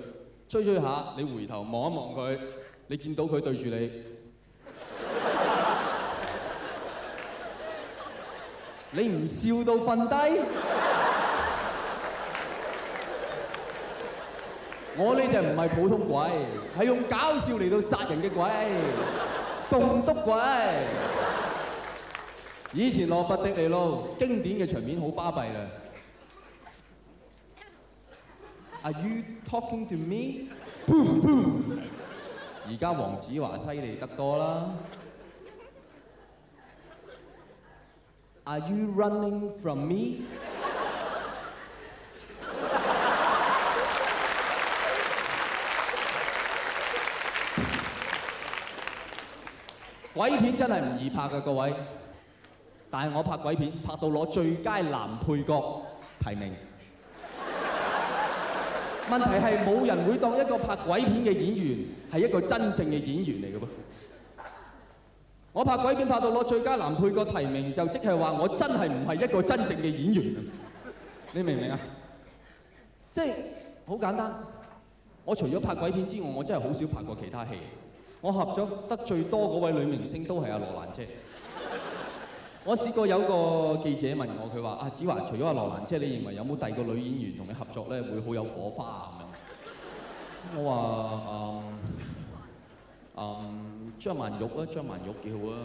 下，你回頭望一望佢，你見到佢對住你，你唔笑到瞓低？我呢隻唔係普通鬼，係用搞笑嚟到殺人嘅鬼，棟篤鬼。以前羅拔迪尼路經典嘅場面好巴閉啦。Are you talking to me？ Boom boom。而家黃子華犀利得多啦。Are you running from me？ 鬼片真係唔易拍㗎，各位。但係我拍鬼片拍到攞最佳男配角提名。問題係冇人會當一個拍鬼片嘅演員係一個真正嘅演員嚟嘅噃。我拍鬼片拍到攞最佳男配角提名，就即係話我真係唔係一個真正嘅演員。你明唔明啊？即係好簡單。我除咗拍鬼片之外，我真係好少拍過其他戲。我合咗得最多嗰位女明星都係阿羅蘭姐。我試過有個記者問我，佢話：阿子華，除咗阿羅蘭姐，你認為有冇第二個女演員同你合作咧，會好有火花咁樣？我話張曼玉啊，張曼玉幾好啊。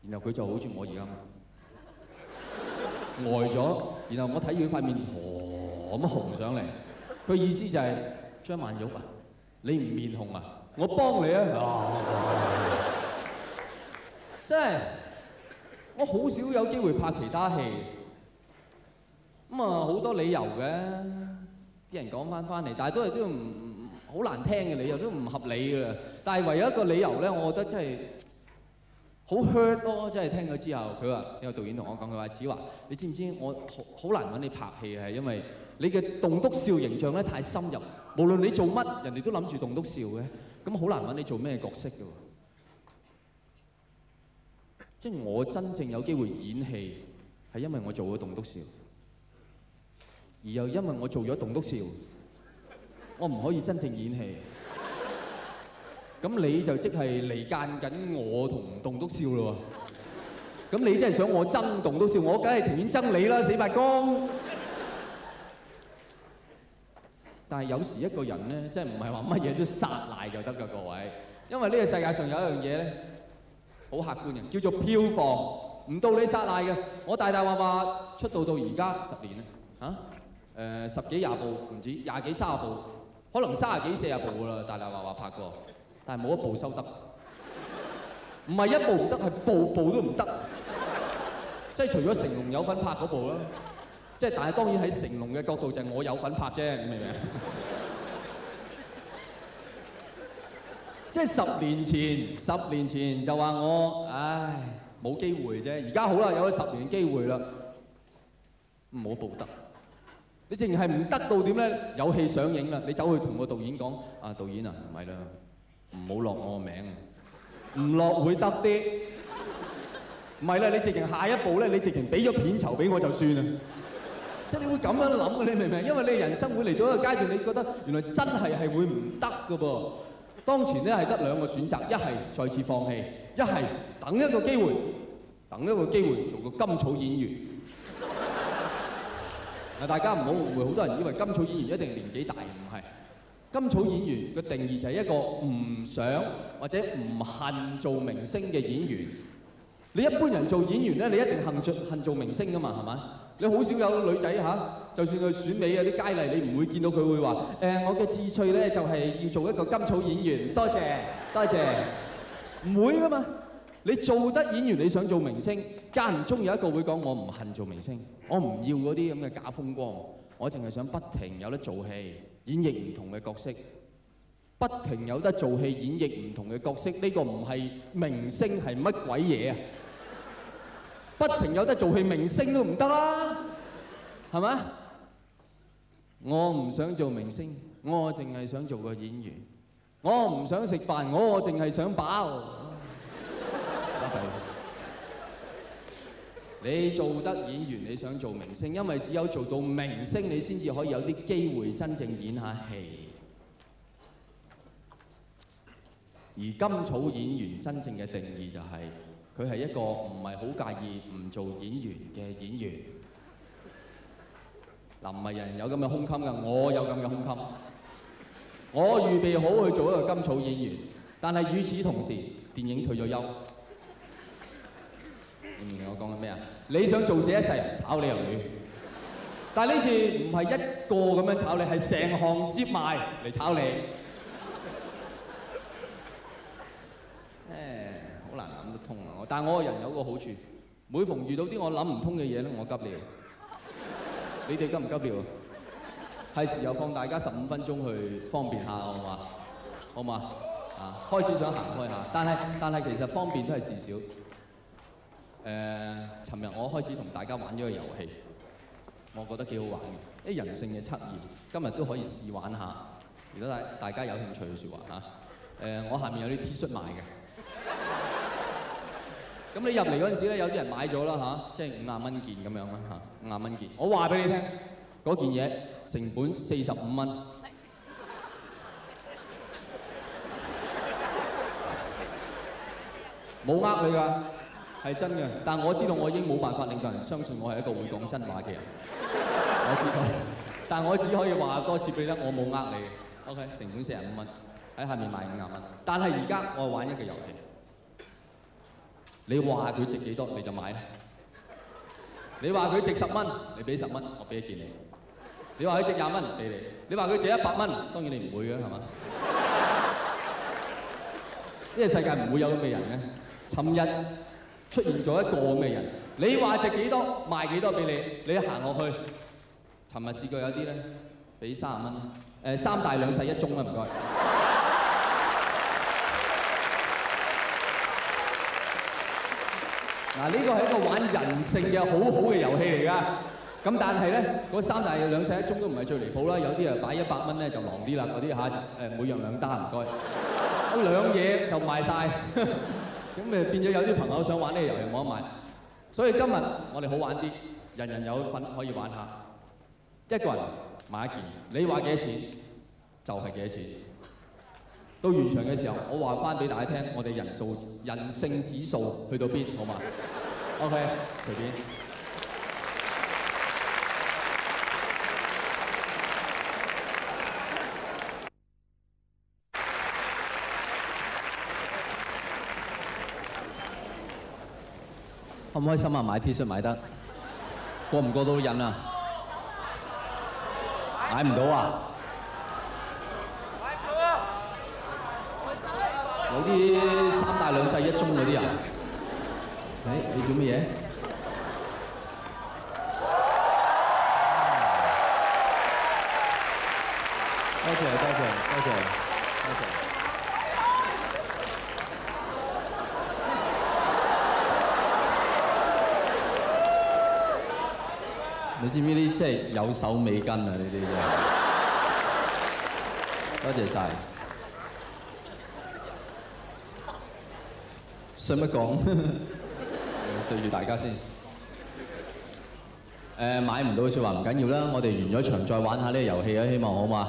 然後佢就好似我而家呆咗，然後我睇佢塊面咁紅上嚟，佢意思就係張曼玉啊，你唔面紅啊？我幫你啊！真係，我好少有機會拍其他戲，咁好多理由嘅，啲人講翻嚟，但係都唔好難聽嘅理由，都唔合理嘅。但係唯有一個理由咧，我覺得真係好 hurt 咯，真係聽咗之後，佢話有個導演同我講，佢話：子華，你知唔知我好難揾你拍戲係因為你嘅棟篤笑形象咧太深入，無論你做乜，人哋都諗住棟篤笑嘅，咁好難揾你做咩角色嘅喎。即係我真正有機會演戲，係因為我做咗棟篤笑，而又因為我做咗棟篤笑，我唔可以真正演戲。咁你就即係離間緊我同棟篤笑咯喎。咁你真係想我憎棟篤笑，我梗係情願憎你啦，死八公！但係有時一個人咧，真係唔係話乜嘢都撒賴就得㗎，各位。因為呢個世界上有一樣嘢咧，好客觀嘅，叫做票房，唔到你撒賴嘅。我大話出道到而家10年啦，10幾20部唔止，20幾30部，可能30幾40部㗎啦，大話拍過，但係冇一部收得。唔係一部唔得，係部部都唔得。即係除咗成龍有份拍嗰部啦，即係但係當然喺成龍嘅角度就係我有份拍啫，你明唔明？即係10年前就話我，唉冇機會啫。而家好啦，有咗10年機會啦，唔好報得。你淨係唔得到點咧？有戲上映啦，你走去同個導演講：啊導演啊，唔係啦，唔好落我個名，唔落會得啲。唔係啦，你直情下一步咧，你直情俾咗片酬俾我就算啦。即係你會咁樣諗嘅，你明唔明？因為你人生會嚟到一個階段，你覺得原來真係會唔得嘅噃。當前咧係得2個選擇，一係再次放棄，一係等一個機會，做個甘草演員。嗱，大家唔好誤會，好多人以為甘草演員一定年紀大，唔係。甘草演員嘅定義就係一個唔想或者唔恨做明星嘅演員。你一般人做演員咧，你一定恨做明星噶嘛，係嘛？你好少有女仔嚇，就算佢選美啊啲佳麗，你唔會見到佢會話我嘅志趣咧就係要做一個甘草演員，多謝，唔會噶嘛。你做得演員，你想做明星，間唔中有一個會講我唔恨做明星，我唔要嗰啲咁嘅假風光，我淨係想不停有得做戲，演繹唔同嘅角色，不停有得做戲，演繹唔同嘅角色，呢個唔係明星係乜鬼嘢啊？不停有得做戲，明星都唔得啦，係咪？我唔想做明星，我淨係想做個演員。我唔想食飯，我淨係想飽。你做得演員，你想做明星，因為只有做到明星，你先至可以有啲機會真正演下戲。而甘草演員真正嘅定義就係，佢係一個唔係好介意唔做演員嘅演員。嗱，唔係人人有咁嘅胸襟㗎，我有咁嘅胸襟。我預備好去做一個甘草演員，但係與此同時，電影退咗休。你明唔明我講緊咩啊？你想做死一世，炒你魷魚。但係呢次唔係一個咁樣炒你，係成行接埋嚟炒你。好難諗得通啊！但係我個人有個好處，每逢遇到啲我諗唔通嘅嘢咧，我急尿。你哋急唔急尿啊？係時候放大家15分鐘去方便下，好嘛？好嘛？啊，開始想行開下，但係其實方便都係事少。尋日我開始同大家玩咗個遊戲，我覺得幾好玩嘅，啲人性嘅測驗，今日都可以試玩下。如果大家有興趣嘅説話嚇，我下面有啲 T 恤賣嘅。咁你入嚟嗰陣時咧，有啲人買咗啦嚇，即係50蚊件咁樣啦嚇，50蚊件。我話俾你聽，嗰件嘢成本45蚊。冇呃你㗎，係真嘅。但我知道我已經冇辦法令到人相信我係一個會講真話嘅人。我知道，但我只可以話多次俾你聽，我冇呃你。OK， 成本45蚊，喺下面賣50蚊。但係而家我玩一個遊戲。你話佢值幾多你就買啦。你話佢值10蚊，你俾10蚊，我俾一件你。你話佢值20蚊，俾你。你話佢值100蚊，當然你唔會嘅，係嘛？呢個世界唔會有咁嘅人嘅。尋日出現咗一個咁嘅人，你話值幾多，賣幾多俾你，你行落去。尋日試過有啲咧，俾30蚊，3大2細1中啊，唔該。嗱，呢個係一個玩人性嘅好好嘅遊戲嚟㗎。咁但係咧，嗰3大2細1中都唔係最離譜啦。有啲啊擺100蚊咧就狼啲啦，嗰啲嚇就每樣2單唔該。2嘢就賣晒。咁變咗有啲朋友想玩呢個遊戲冇得買。所以今日我哋好玩啲，人人有份可以玩下。一個人買一件，你話幾多錢就係幾多錢。到完場嘅時候，我話翻俾大家聽，我哋人性指數去到邊，好嘛 ？OK， 隨便。開唔開心啊？買 T 恤買得，過唔過到癮啊？買唔到啊？有啲3大2細1中嗰啲人。你做乜嘢？多謝。你知唔知呢啲真係有手尾跟啊？呢啲真係。多謝晒。使乜講？對住大家先。買唔到嘅説話唔緊要啦，我哋完咗場再玩下呢個遊戲啊，希望好嘛？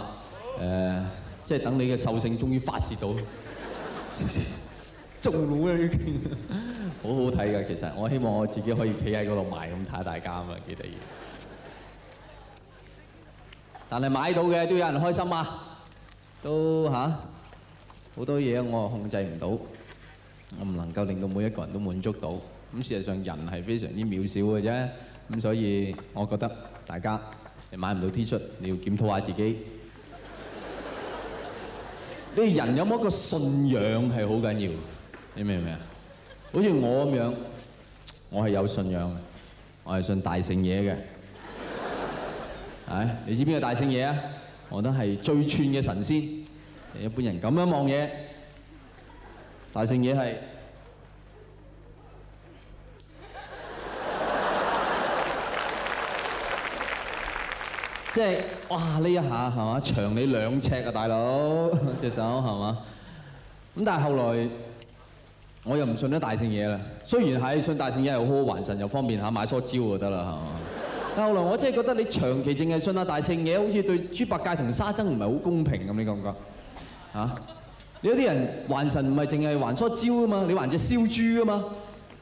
即係等你嘅獸性終於發泄到，中腦啊！好好睇㗎，其實我希望我自己可以企喺嗰度賣咁睇下大家啊嘛，幾得意。但係買到嘅都有人開心啊，都好多嘢我控制唔到，我唔能夠令到每一個人都滿足到。咁事實上人係非常之渺小嘅啫，咁所以我覺得大家你買唔到 T 恤，你要檢討下自己。你人有冇一個信仰係好緊要，你明唔明啊？好似我咁樣，我係有信仰嘅，我係信大聖爺嘅。你知邊個大聖爺啊？我覺得係最串嘅神仙。一般人咁樣望嘢，大聖爺係即係哇！呢一下係嘛，長你2尺啊，大佬隻手係嘛？咁但係後來我又唔信得大聖爺啦。雖然係信大聖爺又好好還神又方便買梳蕉就得啦，係嘛？但後來我真係覺得你長期淨係信大聖爺，好似對豬八戒同沙僧唔係好公平咁，你覺唔覺？你有啲人還神唔係淨係還梳蕉啊嘛，你還隻燒豬啊嘛，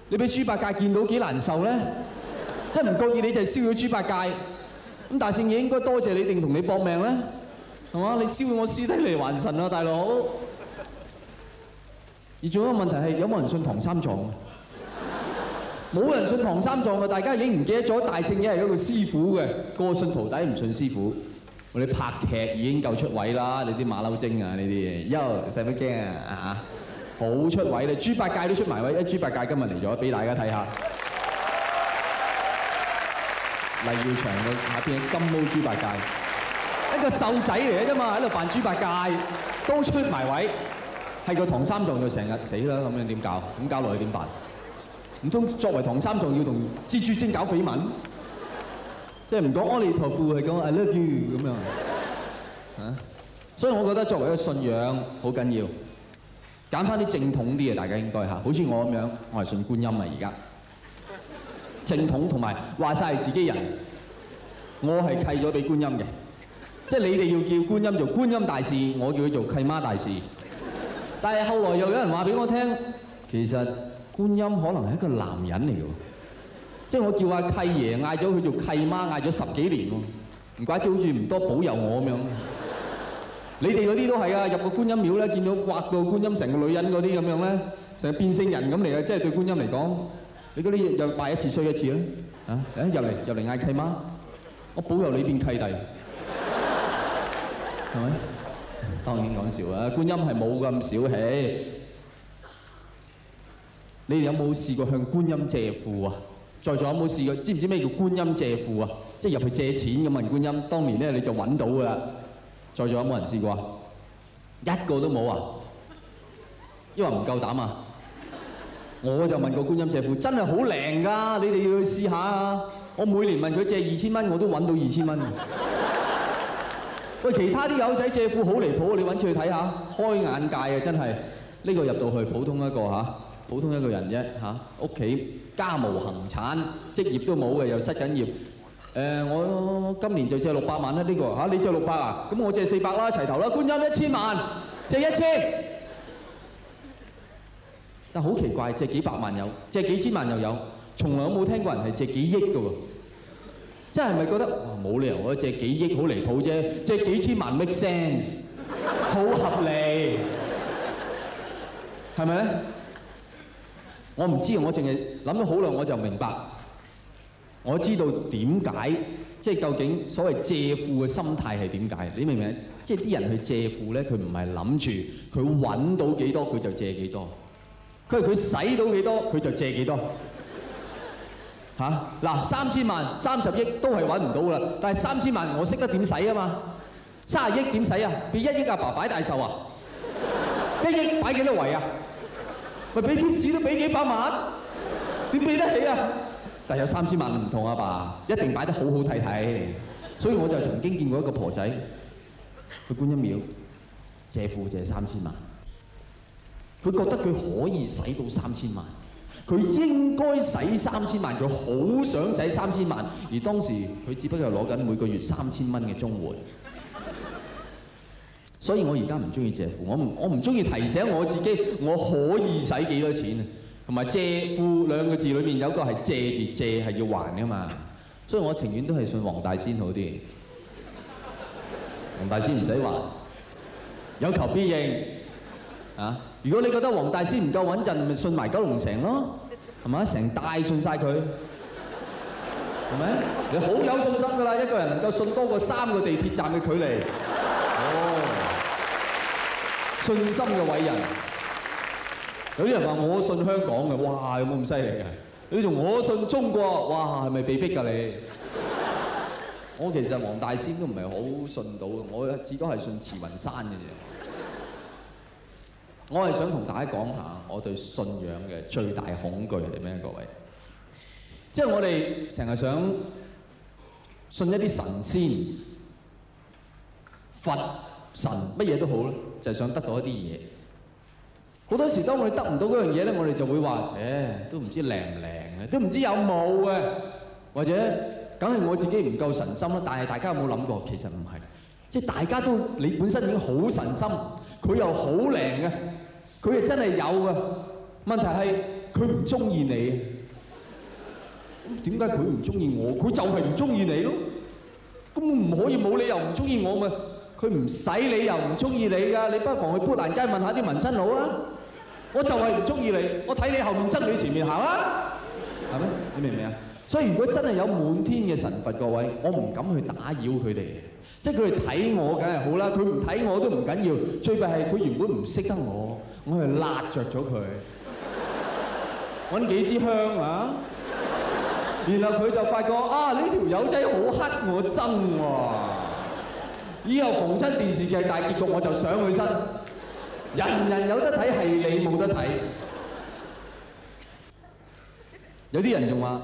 你俾豬八戒見到幾難受咧？一唔覺意你就係燒咗豬八戒。咁大聖爺應該多謝你定同你搏命咧，係嘛？你燒我屍體嚟還神啊，大佬！而仲有一個問題係有冇人信唐三藏？冇人信唐三藏嘅，大家已經唔記得咗大聖爺係一個師傅嘅，個信徒弟唔信師傅。我哋拍劇已經夠出位啦，你啲馬騮精啊呢啲嘢，使乜驚啊？好出位咧，豬八戒都出埋位，豬八戒今日嚟咗，俾大家睇下。黎耀祥嘅下邊金毛豬八戒，一個瘦仔嚟嘅啫嘛，喺度扮豬八戒都出埋位，係個唐三藏就成日死啦，咁樣點搞？咁搞落去點辦？唔通作為唐三藏要同蜘蛛精搞緋聞？即係唔講阿彌陀佛，係講 I love you 咁樣。所以我覺得作為一個信仰好緊要，揀翻啲正統啲嘅，大家應該好似我咁樣，我係信觀音啊而家。正統同埋話晒係自己人，我係契咗俾觀音嘅，即係你哋要叫觀音做觀音大士，我叫佢做契媽大士。但係後來又有人話俾我聽，其實觀音可能係一個男人嚟嘅，即係我叫阿契爺嗌咗佢做契媽，嗌咗10幾年喎，唔怪之好似唔多保佑我咁樣。你哋嗰啲都係啊，入個觀音廟咧，見到畫到觀音成個女人嗰啲咁樣咧，成日變性人咁嚟嘅，即係對觀音嚟講。你嗰啲又拜一次衰一次啦，入嚟嗌契媽，我保佑你變契弟，係咪？當然講笑啦，觀音係冇咁小氣。你哋有冇試過向觀音借庫啊？在座有冇試過？知唔知咩叫觀音借庫啊？即係入去借錢咁問觀音，當年咧你就揾到㗎啦。在座有冇人試過啊？一個都冇啊？因為唔夠膽啊！我就問過觀音借庫，真係好靈㗎！你哋要去試下啊！我每年問佢借2000蚊，我都揾到2000蚊。喂，其他啲友仔借庫好離譜，你揾次去睇下，開眼界啊！真係呢個入到去普通一個普通一個人啫屋企家無恆產，職業都冇嘅，又失緊業。我今年就借600萬啦，呢個你借600啊？咁我借400啦，齊頭啦！觀音1000萬，借1000。但好奇怪，借幾百萬有，借幾千萬又有，從來冇聽過人係借幾億嘅喎。真係咪覺得冇理由我借幾億好離譜啫？借幾千萬 make sense， 好合理，係咪咧？我唔知，我淨係諗咗好耐，我就明白。我知道點解即係究竟所謂借庫嘅心態係點解？你明唔明？即係啲人去借庫咧，佢唔係諗住佢揾到幾多佢就借幾多，佢使到幾多佢就借幾多。嚇嗱，3000萬、30億都係揾唔到㗎啦。但係3000萬我識得點使啊嘛，30億點使啊？俾1億阿爸擺大壽啊？1億擺幾多圍啊？咪俾貼士都俾幾百萬，點俾得起啊？但係有3000萬唔同啊爸，一定擺得好好睇睇。所以我就曾經見過一個婆仔去觀音廟借庫借3000萬，佢覺得佢可以使到3000萬。佢應該使3000萬，佢好想使3000萬，而當時佢只不過係攞緊每個月3000蚊嘅綜援。所以我而家唔中意借庫，我唔中意提醒我自己我可以使幾多錢啊，同埋借庫兩個字裏面有個係借字，借係要還㗎嘛，所以我情願都係信黃大仙好啲。黃大仙唔使還，有求必應啊！如果你覺得黃大仙唔夠穩陣，咪信埋九龍城咯，係咪？成大信晒佢，係咪？你好有信心㗎啦，一個人能夠信多過3個地鐵站嘅距離。信心嘅偉人，有啲人話我信香港嘅，哇有冇咁犀利啊？有啲仲我信中國，哇係咪被逼㗎你？我其實黃大仙都唔係好信到，我至多係信慈雲山嘅啫。我係想同大家講下我對信仰嘅最大恐懼係咩？各位，即係我哋成日想信一啲神仙、佛、神乜嘢都好啦，就係想得到一啲嘢。好多時當我哋得唔到嗰樣嘢咧，我哋就會話：都唔知靈唔靈嘅，都唔知有冇嘅，或者梗係我自己唔夠神心啦。但係大家有冇諗過，其實唔係，即係大家都你本身已經好神心，佢又好靈嘅，佢係真係有嘅。問題係佢唔中意你，點解佢唔中意我？佢就係唔中意你咯。咁唔可以冇理由唔中意我咪？佢唔使理由唔中意你㗎，你不妨去砵蘭街問下啲紋身佬啊！我就係唔中意你，我睇你後面憎你前面行啊，係咪？你明唔明啊？所以如果真係有滿天嘅神佛各位，我唔敢去打擾佢哋。即係佢哋睇我梗係好啦，佢唔睇我都唔緊要。最弊係佢原本唔識得我，我係辣着咗佢，揾幾支香啊！然後佢就發覺啊，呢條友仔好黑我憎喎。以後逢親電視劇大結局我就上佢身，人人有得睇，係你冇得睇。有啲人仲話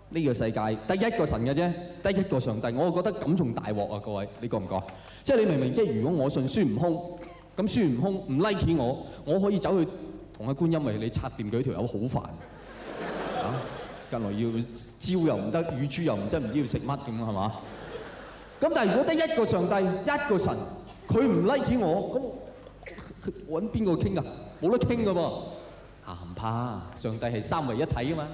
呢個世界得一個神嘅啫，得一個上帝。我覺得咁仲大鑊啊！各位，你覺唔覺？即係你明明即係如果我信孫悟空，咁孫悟空唔 like 我可以走去同阿觀音咪你拆掂佢條友好煩啊！近來要蕉又唔得，乳豬又唔得，唔知要食乜咁係嘛？咁但係如果得一個上帝一個神，佢唔 like 我，咁揾邊個傾啊？冇得傾噶噃。唔怕，上帝係三位一體啊嘛。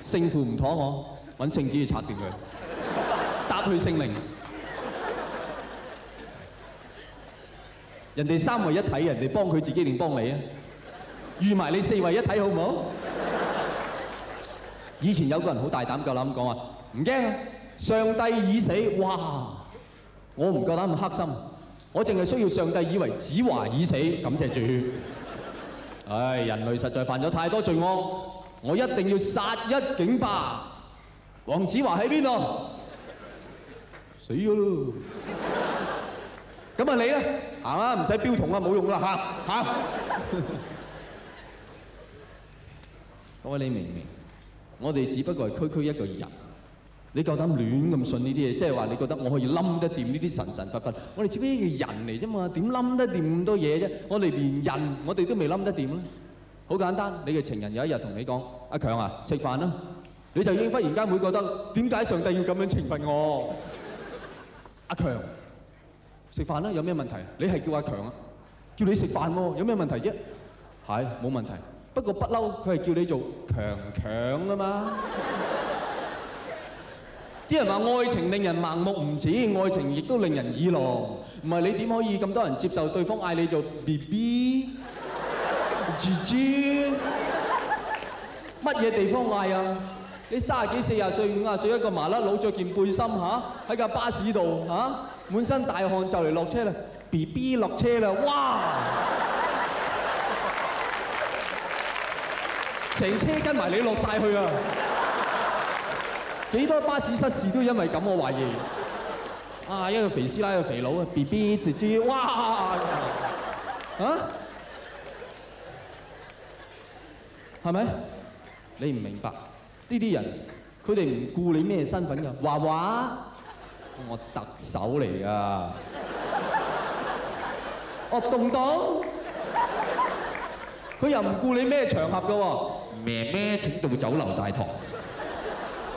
聖父唔妥我，揾聖子去拆掂佢，搭去聖靈。人哋三位一體，人哋幫佢自己定幫你啊？預埋你四位一體好唔好？以前有個人好大膽夠膽講話，唔驚啊！上帝已死，哇！我唔夠膽咁黑心，我淨係需要上帝以為子華已死，感謝主。唉，人類實在犯咗太多罪惡，我一定要殺一儆百。黃子華喺邊度？死咗咯！咁啊你咧？行啦，唔使標童啊，冇用啦，行。各位你明唔明？我哋只不過係區一個人。你夠膽亂咁信呢啲嘢，即係話你覺得我可以冧得掂呢啲神佛佛？我哋只不過係人嚟啫嘛，點冧得掂咁多嘢啫？我哋連人我哋都未冧得掂啦。好簡單，你嘅情人有一日同你講：阿強啊，食飯啦！你就已經忽然間會覺得點解上帝要咁樣懲罰我？阿強，食飯啦，有咩問題？你係叫阿強啊，叫你食飯喎，有咩問題啫？係冇問題，不過不嬲佢係叫你做強啊嘛。啲人話愛情令人盲目，唔止，愛情亦都令人耳聾。唔係你點可以咁多人接受對方嗌你做 BB、GG？乜嘢地方嗌啊？你30幾40歲、50歲一個麻甩佬着件背心嚇，喺架巴士度嚇，滿身大汗就嚟落車啦 ，BB 落車啦，哇！成車跟埋你落晒去啊！幾多巴士失事都因為咁，我懷疑。啊，一個肥師奶，一個肥佬啊 ，BB 姐姐，哇！啊？係咪？你唔明白呢啲人，佢哋唔顧你咩身份㗎。華華，我特首嚟㗎。哦，棟棟，佢又唔顧你咩場合㗎喎。咩咩請到酒樓大堂，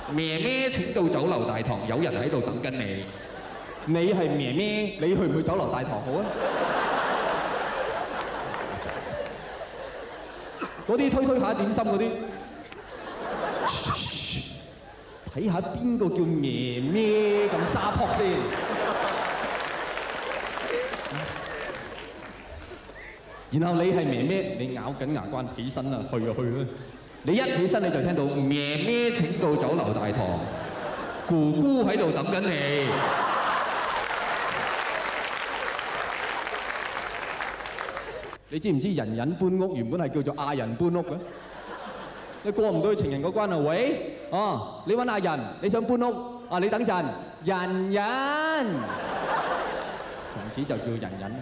咩咩請到酒樓大堂，有人喺度等緊你。你係咩咩？你去唔去酒樓大堂好啊？嗰啲推下點心嗰啲，睇下邊個叫咩咩咁沙撲先。然後你係咩咩？你咬緊牙關起身啦，去啊去啦！你一起身你就聽到咩咩請到酒樓大堂，姑姑喺度等緊你。你知唔知人人搬屋原本係叫做亞人搬屋嘅？你過唔到去情人嗰關啊？喂，哦，你揾亞人，你想搬屋啊？你等陣，人人，從此就叫人人。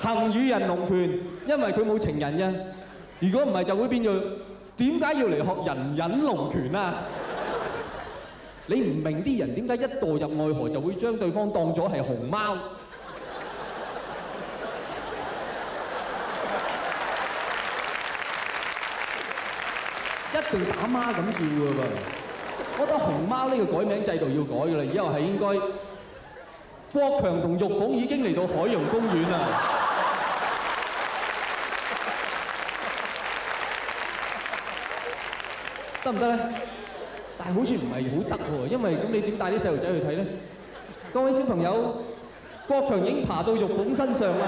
行與人龍拳，因為佢冇情人啫。如果唔係，就會變咗點解要嚟學人人龍拳啊？你唔明啲人點解一墮入愛河就會將對方當咗係熊貓？一定打媽咁叫㗎噃！我覺得熊貓呢個改名制度要改㗎啦，以後係應該國強同玉鳳已經嚟到海洋公園啦。得唔得咧？但係好似唔係好得喎，因為咁你點帶啲細路仔去睇咧？各位小朋友，國強已經爬到玉鳳身上啦。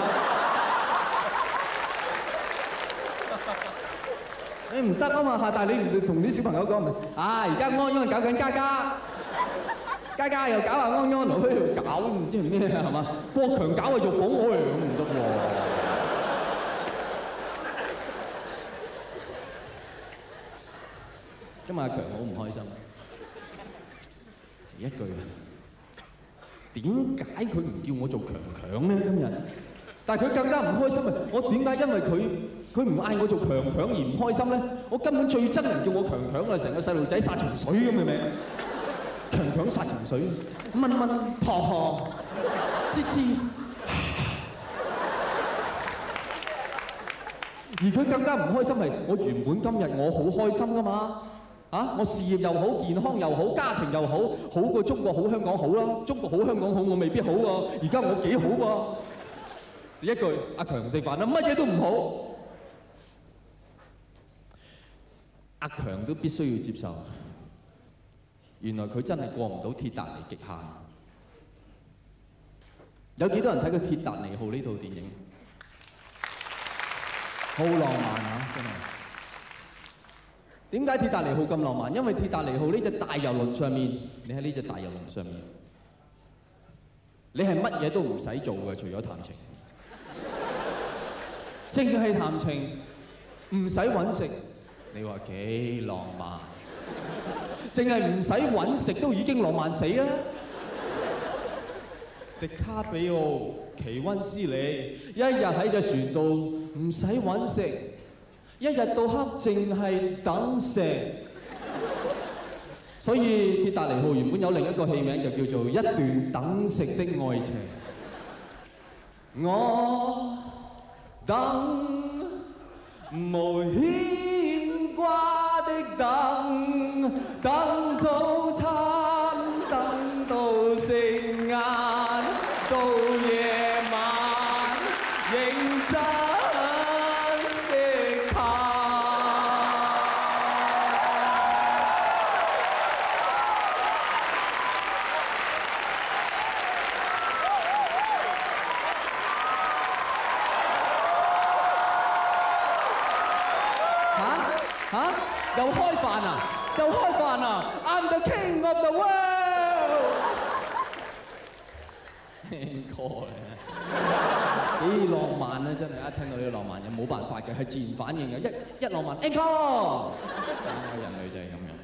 你唔得啊嘛嚇！但係你唔同啲小朋友講咪啊！而家安安搞緊嘉嘉，嘉嘉又搞下安安，喺度搞唔知係咩係嘛？國強搞個玉鳳，我咁唔得喎。今日阿強好唔開心，一句點解佢唔叫我做強強咧？今日，但係佢更加唔開心啊！我點解因為佢唔嗌我做強強而唔開心咧？我根本最憎人叫我強強啊！成個細路仔殺蟲水咁嘅名，強強殺蟲水，蚊蚊婆婆，吱吱。而佢更加唔開心係，我原本今日我好開心噶嘛，啊！我事業又好，健康又好，家庭又好，好過中國好香港好啦。中國好香港好，我未必好喎。而家我幾好喎？一句阿強食飯啦，乜嘢都唔好。阿強都必須要接受，原來佢真係過唔到鐵達尼極限。有幾多人睇過《鐵達尼號》呢套電影？好浪漫啊！真係。點解鐵達尼號咁浪漫？因為鐵達尼號呢隻大遊輪上面，你喺呢隻大遊輪上面，你係乜嘢都唔使做嘅，除咗談情，淨係談情，唔使揾食。你話幾浪漫？淨係唔使揾食都已經浪漫死啦！迪卡比奧、奇溫斯里，一日喺隻船度唔使揾食，一日到黑淨係等食。所以鐵達尼號原本有另一個戲名就叫做《一段等食的愛情》。我等無牽掛的等，等早餐，等到食晏，到夜晚認真食飯。嚇？又開飯啊？就開飯啦 ！I'm the king of the world。歌嚟幾浪漫啊！真係一聽到呢個浪漫嘢冇辦法嘅，係自然反應嘅。一浪漫 encore， 人類就係咁樣。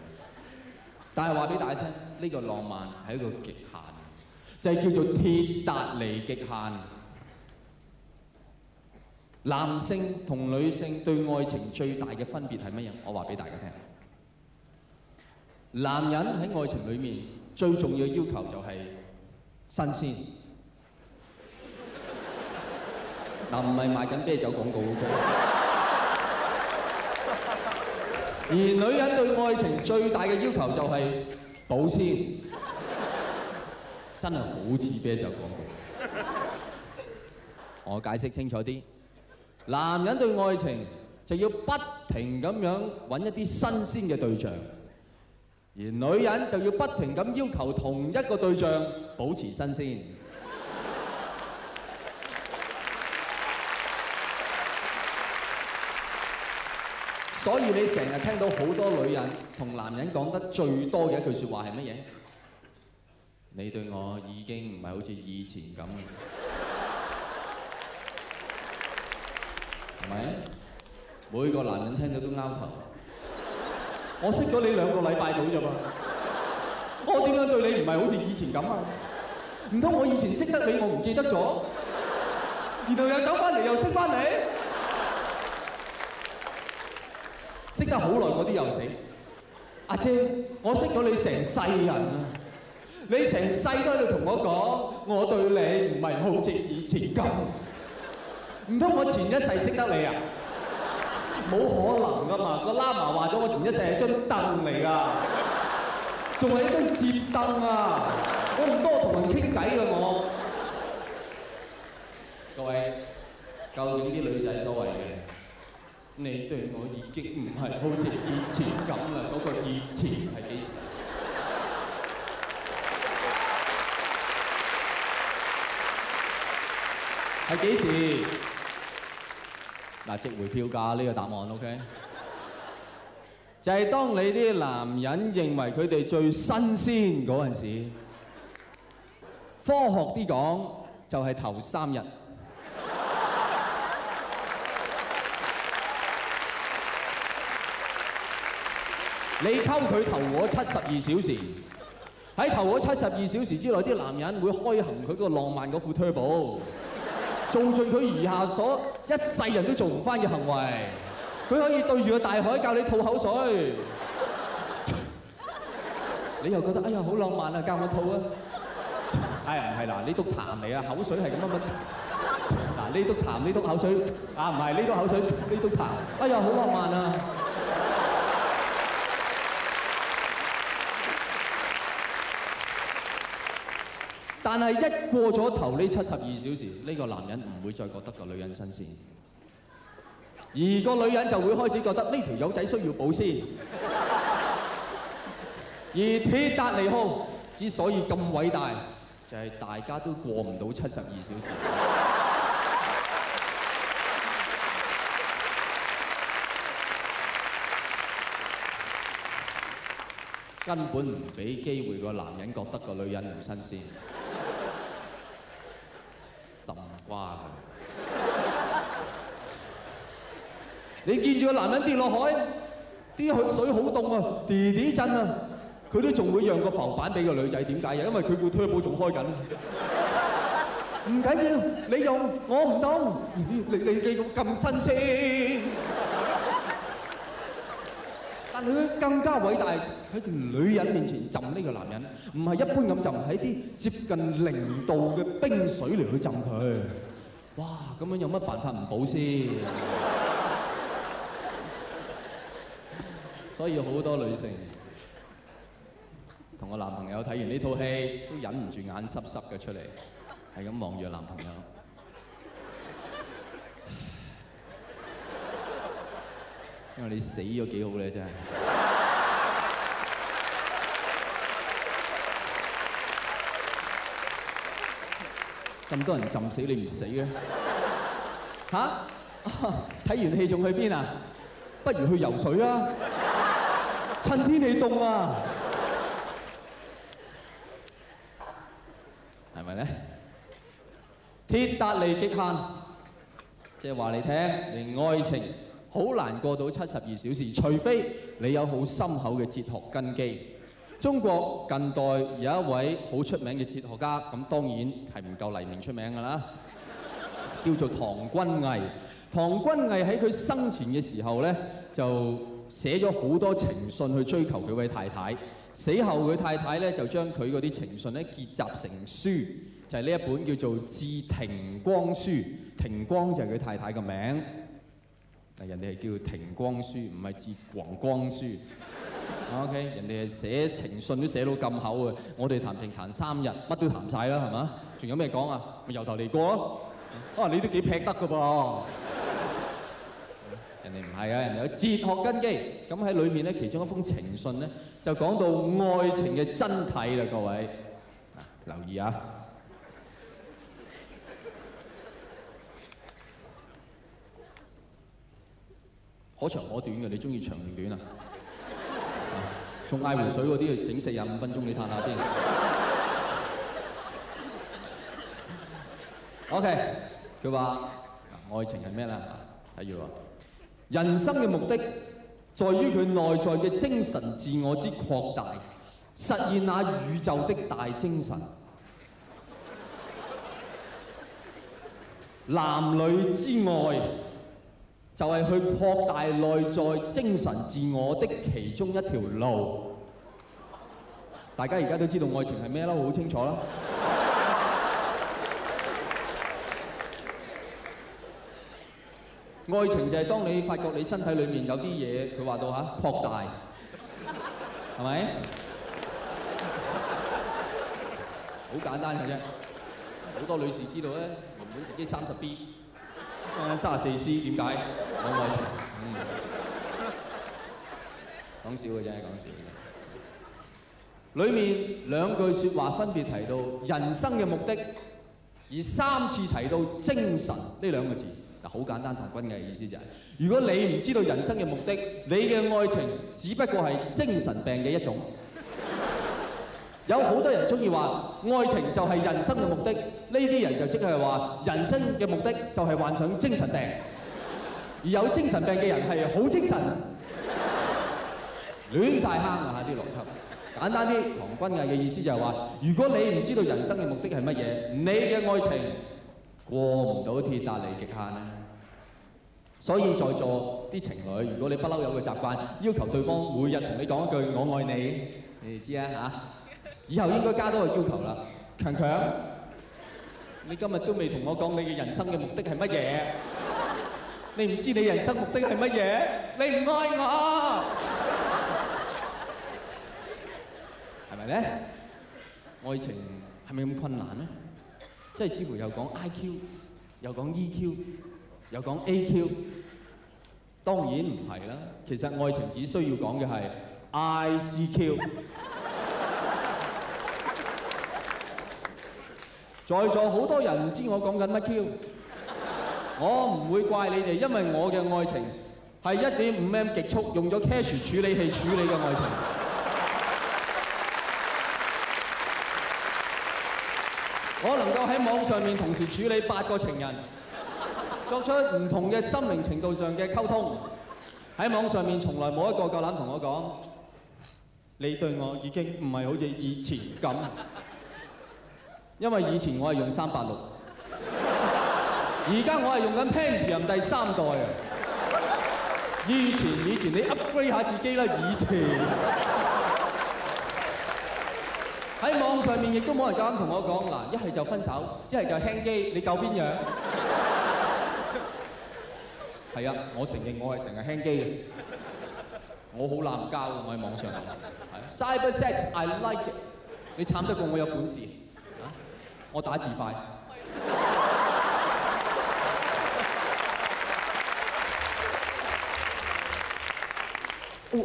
但係話俾大家聽，呢個浪漫係一個極限，就係叫做鐵達尼極限。男性同女性對愛情最大嘅分別係乜嘢？我話俾大家聽。男人喺愛情裏面最重要嘅要求就係新鮮。嗱，唔係賣緊啤酒廣告嗰個。而女人對愛情最大嘅要求就係保鮮，真係好似啤酒廣告。我解釋清楚啲，男人對愛情就要不停咁樣揾一啲新鮮嘅對象，而女人就要不停咁要求同一個對象保持新鮮。所以你成日聽到好多女人同男人講得最多嘅一句説話係乜嘢？你對我已經唔係好似以前咁，係咪？每個男人聽到都拗頭。我識咗你2個禮拜到啫嘛，我點樣對你唔係好似以前咁啊？唔通我以前識得你，我唔記得咗，然後又走翻嚟又識翻你？識得好耐嗰啲又死，阿姐，我識咗你成世人啊！你成世都喺度同我講，我對你唔係好似以前咁。唔通我前一世識得你啊？冇可能噶嘛！個喇嘛話咗，我前一世係張凳嚟㗎，仲係一張摺凳啊！我唔多同人傾偈㗎我。各位，究竟啲女仔所謂嘅？你對我已經唔係好似以前咁啦，嗰個以前係幾時？係幾時？嗱，值回票價呢個答案 ，OK？ 就係當你啲男人認為佢哋最新鮮嗰陣時，科學啲講就係頭3日。你溝佢頭嗰72小時，喺頭嗰72小時之內，啲男人會開行佢個浪漫嗰副 turbo， 做盡佢餘下所一世人都做唔翻嘅行為。佢可以對住個大海教你吐口水，你又覺得哎呀好浪漫啊，教我吐啊！哎呀唔係嗱，呢篤痰嚟啊，口水係咁乜？嗱呢篤痰，呢篤口水啊，唔係呢篤口水，呢篤痰，哎呀好浪漫啊！但係一過咗頭呢72小時，呢個男人唔會再覺得個女人新鮮，而個女人就會開始覺得呢條友仔需要保鮮。而鐵達尼號之所以咁偉大，就係大家都過唔到72小時，根本唔俾機會個男人覺得個女人唔新鮮。浸瓜佢，你見住個男人跌落海，啲水好凍啊，滴滴震啊，佢都仲會讓個浮板俾個女仔，點解啊？因為佢副 turbo 仲開緊。唔緊要，你用我唔動，你繼續咁新鮮。但係佢更加偉大，喺條女人面前浸呢個男人，唔係一般咁浸，喺啲接近0度嘅冰水嚟去浸佢。哇！咁樣有乜辦法唔保鮮？所以好多女性同我男朋友睇完呢套戲，都忍唔住眼濕濕嘅出嚟，係咁望住男朋友。因為你死咗幾好咧，真係。咁多人浸死你唔死嘅？嚇？睇完戲仲去邊啊？不如去游水啊！趁天氣凍啊，係咪咧？鐵達尼極限，即係話你聽，你愛情好難過到72小時，除非你有好深厚嘅哲學根基。中國近代有一位好出名嘅哲學家，咁當然係唔夠黎明出名㗎啦，叫做唐君毅。唐君毅喺佢生前嘅時候咧，就寫咗好多情信去追求佢位太太。死後佢太太咧就將佢嗰啲情信咧結集成書，就係呢一本叫做《致庭光書》。庭光就係佢太太個名，嗱人哋係叫庭光書，唔係致黃光書。OK， 人哋係寫情信都寫到咁厚啊！我哋談情談3日，乜都談晒啦，係嘛？仲有咩講啊？咪由頭嚟過咯。啊，你都幾劈得㗎噃！人哋唔係啊，人哋有哲學根基。咁喺裏面咧，其中一封情信咧，就講到愛情嘅真諦啦，各位。留意啊！可長可短嘅，你中意長定短啊？仲嗌湖水嗰啲，整45分鐘，你嘆下先。OK， 佢話愛情係咩咧？睇住喎，人生嘅目的在於佢內在嘅精神自我之擴大，實現那宇宙的大精神。男女之愛就係去擴大內在精神自我的其中一條路。大家而家都知道愛情係咩啦，好清楚啦。愛情就係當你發覺你身體裏面有啲嘢，佢話到嚇擴大，係咪？好簡單嘅啫。好多女士知道咧，原本自己30B。34C 點解？講愛情，講笑嘅啫，講笑嘅。裏面2句説話分別提到人生嘅目的，而3次提到精神呢2個字。嗱，好簡單，唐君毅嘅意思就係：如果你唔知道人生嘅目的，你嘅愛情只不過係精神病嘅一種。有好多人中意話愛情就係人生嘅目的，呢啲人就即係話人生嘅目的就係患上精神病，而有精神病嘅人係好精神，亂晒坑啊！啲邏輯簡單啲，唐君毅嘅意思就係話：如果你唔知道人生嘅目的係乜嘢，你嘅愛情過唔到鐵達尼極限啊！所以在座啲情侶，如果你不嬲有個習慣，要求對方每日同你講一句我愛你，你哋知啊嚇？以後應該加多個要求啦，強強，你今日都未同我講你嘅人生嘅目的係乜嘢？你唔知你人生目的係乜嘢？你唔愛我，係咪咧？愛情係咪咁困難咧？即係似乎又講 IQ， 又講 EQ， 又講 AQ， 當然唔係啦。其實愛情只需要講嘅係 ICQ。在座好多人唔知我講緊乜 Q， 我唔會怪你哋，因為我嘅愛情係1.5M 極速，用咗 cache 處理器處理嘅愛情。我能夠喺網上面同時處理8個情人，作出唔同嘅心靈程度上嘅溝通。喺網上面從來冇一個夠膽同我講，你對我已經唔係好似以前咁。因為以前我係用386，而家我係用緊 Pentium 第3代啊！以前你 upgrade 下自己啦，以前喺網上面亦都冇人夠膽同我講嗱，一係就分手，一係就輕機，你夠邊樣？係啊，我承認我係成日輕機嘅，我好濫交嘅，我喺網上係 cyber sex I like it， 你慘得過我有本事。我打字快。我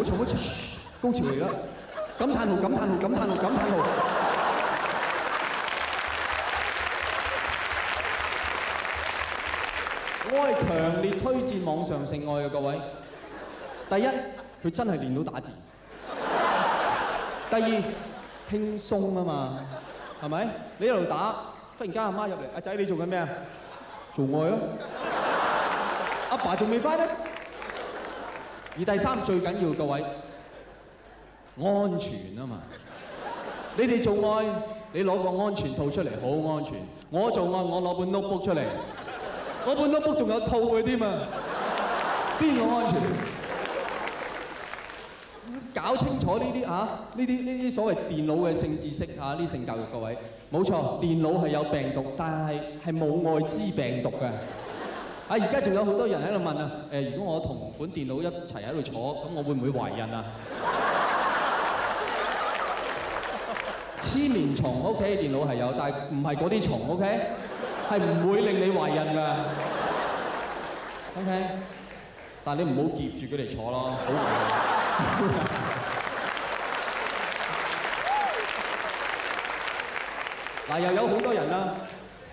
從乜高潮嚟啦！感嘆號，感嘆號，感嘆號，感嘆號。係強烈推薦網上性愛嘅各位。第一，佢真係練到打字；第二，輕鬆啊嘛，係咪？你一路打，忽然間阿媽入嚟，阿仔你做緊咩啊？做愛咯。阿爸仲未翻咧。而第三最緊要各位，安全啊嘛。你哋做愛，你攞個安全套出嚟，好安全。我做愛，我攞本 notebook 出嚟，我本 notebook 仲有套嘅添啊，邊個安全？搞清楚呢啲呢啲所謂電腦嘅性知識呢啲性教育各位，冇錯，電腦係有病毒，但係冇愛滋病毒嘅。而家仲有好多人喺度問啊，如果我同本電腦一齊喺度坐，咁我會唔會懷孕啊？黐棉蟲 OK， 電腦係有，但係唔係嗰啲蟲 OK， 係唔會令你懷孕㗎 OK， 但係你唔好夾住佢嚟坐咯，好危險。嗱，又有好多人啦，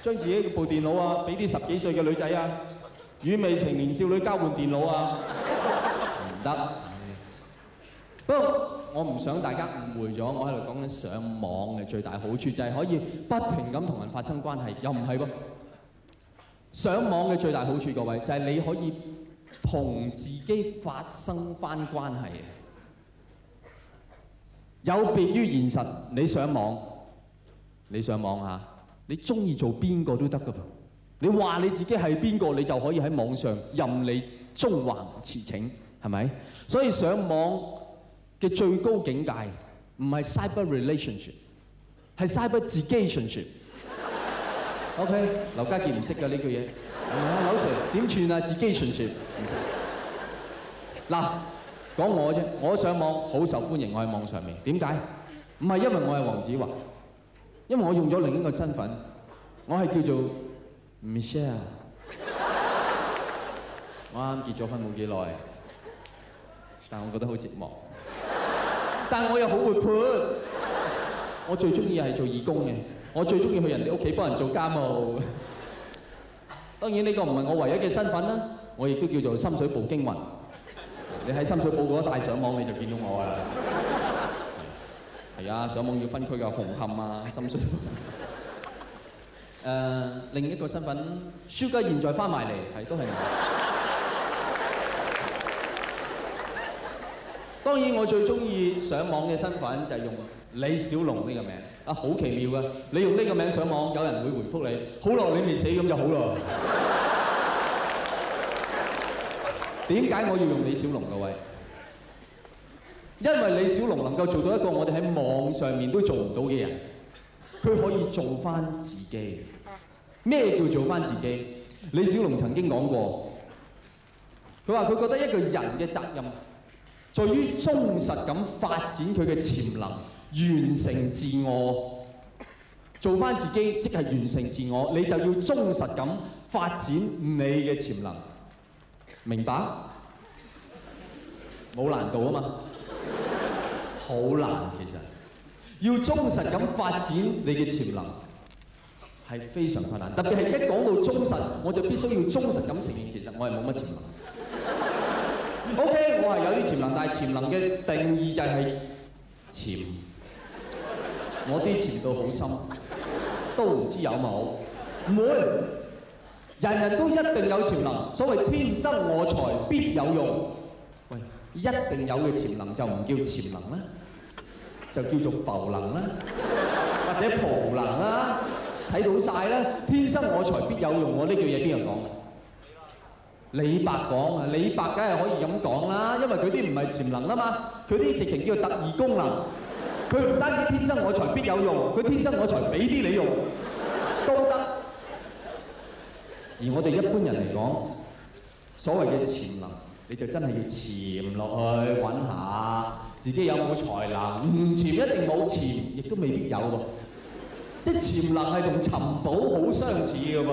將自己部電腦啊，俾啲10幾歲嘅女仔啊，與未成年少女交換電腦啊，唔得。不過我唔想大家誤會咗，我喺度講緊上網嘅最大好處就係可以不停咁同人發生關係，又唔係噃。上網嘅最大好處，各位就係你可以同自己發生翻關係。有別於現實，你上網嚇，你中意做邊個都得㗎噃。你話你自己係邊個，你就可以喺網上任你縱橫馳騁，係咪？所以上網嘅最高境界唔係 cyber relationship， 係 cyber relationship。OK， 劉家傑唔識㗎呢句嘢。劉 Sir 點串啊？ relationship 唔識。嗱，講我啫，我上網好受歡迎，我喺網上面。點解？唔係因為我係黃子華，因為我用咗另一個身份，我係叫做 Michelle。我啱結咗婚冇幾耐，但我覺得好寂寞。但我又好活潑，我最中意係做義工嘅，我最中意去人哋屋企幫人做家務。當然呢個唔係我唯一嘅身份啦，我亦都叫做深水埗驚魂。你喺深水埗嗰一帶上網你就見到我啦。係啊，上網要分區㗎，紅磡啊、深水埗。另一個身份 ，Sugar 現在翻埋嚟，係都係我。當然，我最中意上網嘅身份就係用李小龍呢個名啊，好奇妙㗎！你用呢個名上網，有人會回覆你，好咯，你未死咁就好咯。點解我要用李小龍各位？因為李小龍能夠做到一個我哋喺網上面都做唔到嘅人，佢可以做翻自己。咩叫做翻自己？李小龍曾經講過，佢話佢覺得一個人嘅責任，在於忠實咁發展佢嘅潛能，完成自我。做翻自己，即係完成自我，你就要忠實咁發展你嘅潛能。明白？冇難度啊嘛，好難其實。要忠實咁發展你嘅潛能係非常困難，特別係一講到忠實，我就必須要忠實咁承認，其實我係冇乜潛能。OK， 我係有啲潛能，但係潛能嘅定義就係潛。我啲潛到好深，都唔知有冇。唔會。人人都一定有潛能，所謂天生我材必有用。喂，一定有嘅潛能就唔叫潛能啦，就叫做浮能啦，或者蒲能啦。睇到晒啦，天生我材必有用。我呢句嘢邊個講？李白講啊，李白梗係可以咁講啦，因為佢啲唔係潛能啊嘛，佢啲直情叫特異功能。佢唔單止天生我材必有用，佢天生我材俾啲你用都得。而我哋一般人嚟講，所謂嘅潛能，你就真係要潛落去揾下自己有冇才能。唔潛一定冇，潛亦都未必有喎。即係潛能係同尋寶好相似嘅噃。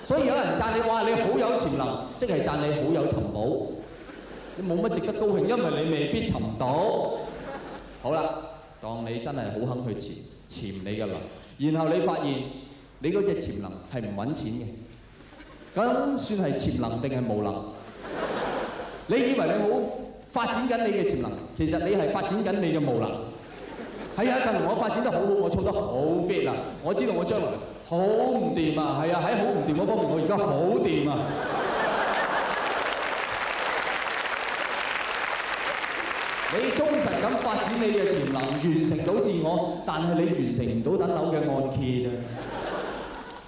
所以有人讚你話你好有潛能，即係讚你好有尋寶。你冇乜值得高興，因為你未必尋到。好啦，當你真係好肯去潛你嘅能，然後你發現你嗰隻潛能係唔揾錢嘅。咁算係潛能定係無能？你以為你好發展緊你嘅潛能，其實你係發展緊你嘅無能。係啊，近年我發展得好好，我操得好 fit 啊！我知道我將來好唔掂啊！係啊，喺好唔掂嗰方面，我而家好掂啊！你忠實咁發展你嘅潛能，完成到自我，但係你完成唔到等樓嘅按揭啊！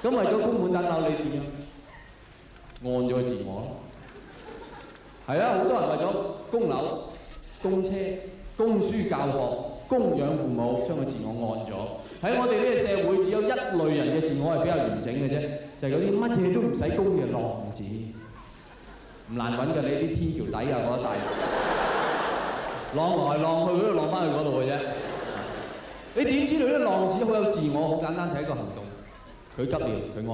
咁為咗供滿等樓，你點樣？按咗自我咯。係啊，好多人為咗供樓、供車、供書教學、供養父母，將個自我按咗。喺我哋呢個社會，只有一類人嘅自我係比較完整嘅啫，就係嗰啲乜嘢都唔使供嘅浪子，唔難揾㗎。你啲天橋底啊嗰一帶，浪來浪去嗰度浪翻去嗰度嘅啫。你點知道啲浪子好有自我？好簡單，係一個行動。佢急尿，佢屙，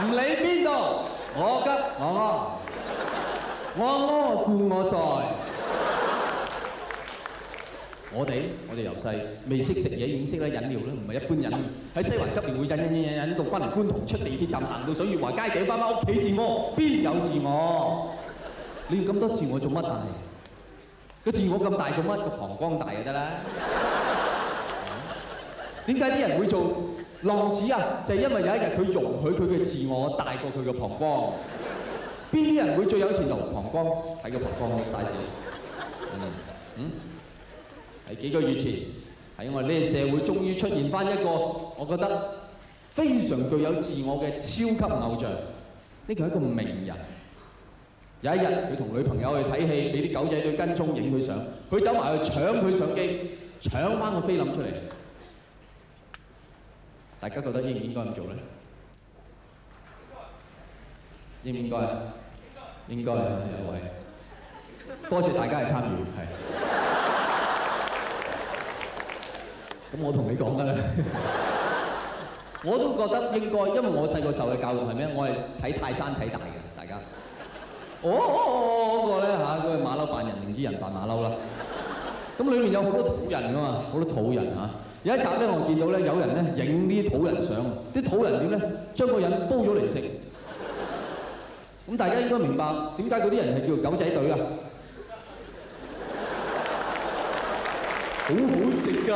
唔理邊度，我急我屙，我屙故我在。我哋由細未識食嘢已經識得忍尿啦，唔係一般忍。喺西環急尿會忍到翻嚟觀塘出地鐵站，行到水月華街景，翻屋企自屙，邊有自我？你要咁多自我做乜啊？個自我咁大做乜？個膀胱大就得啦。點解啲人會做浪子啊？就係因為有一日佢容許佢嘅自我大過佢嘅膀胱。邊啲人會最有錢度？膀胱喺個膀胱度嘥錢。喺幾個月前，喺我哋呢個社會終於出現翻一個我覺得非常具有自我嘅超級偶像。呢個係一個名人。有一日佢同女朋友去睇戲，俾啲狗仔隊跟蹤影佢相，佢走埋去搶佢相機，搶翻個菲林出嚟。大家覺得應唔應該咁做咧？應唔應該啊？應該啊，有位。多謝大家嘅參與，係。咁我同你講㗎啦，我都覺得應該，因為我細個受嘅教育係咩？我係睇泰山睇大嘅，大家。嗰個咧嚇，嗰個馬騮扮人，定知人扮馬騮啦。咁裏面有好多土人㗎嘛，好多土人嚇。有一集咧，我見到咧有人咧影啲土人相，啲土人點咧將個人煲咗嚟食。咁大家應該明白點解嗰啲人係叫狗仔隊啊？好好食㗎！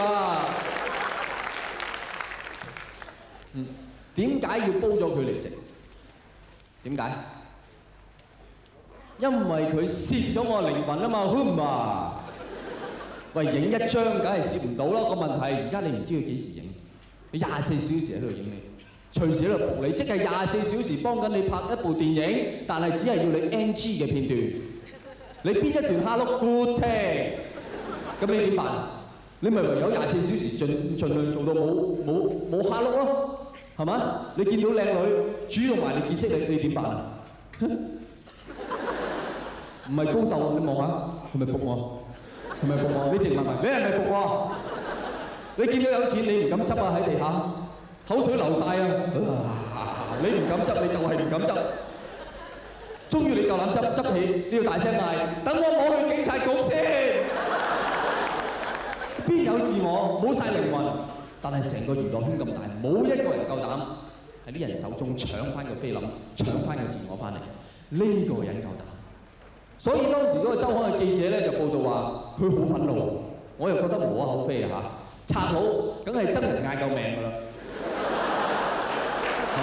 點解要煲咗佢嚟食？點解？因為佢攝咗我靈魂啊嘛，喂，影一張梗係攝唔到啦。個問題而家你唔知佢幾時影，你24小時喺度影你，隨時喺度仆你，即係24小時幫緊你拍一部電影，但係只係要你 NG 嘅片段。你邊一段哈碌 good 聽，咁你點辦？你咪唯有24小時盡量做到冇哈碌咯，係嘛？你見到靚女主動埋你結識你點辦啊？唔係高竇，你望下，係咪仆我？係咪仆我？你直問你係咪仆我？你見到有錢你唔敢執啊，喺地下，口水流晒啊！你唔敢執，你就係唔敢執。終於你夠膽執起，你要大聲嗌：等我去警察局先！邊有自我？冇晒靈魂，但係成個娛樂圈咁大，冇一個人夠膽喺啲人手中搶翻個菲林，搶翻個自我翻嚟。呢個人夠膽。所以當時嗰個週刊嘅記者咧就報道話佢好憤怒，我又覺得無可厚非啊嚇！賊佬梗係真人嗌救命㗎啦嚇！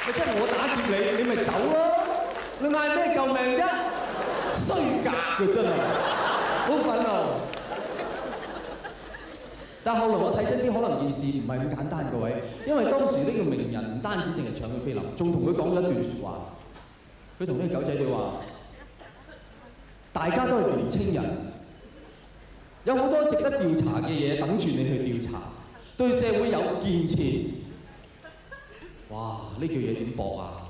咪即係我打劫你，你咪走咯！你嗌咩救命啫？衰格㗎真係，好憤怒。但後來我睇真啲，可能件事唔係咁簡單，各位，因為當時呢個名人唔單止淨係搶佢菲林，仲同佢講咗一段説話。佢同呢個狗仔隊話：大家都係年青人，有好多值得調查嘅嘢等住你去調查，對社會有建設。哇！呢句嘢點駁啊？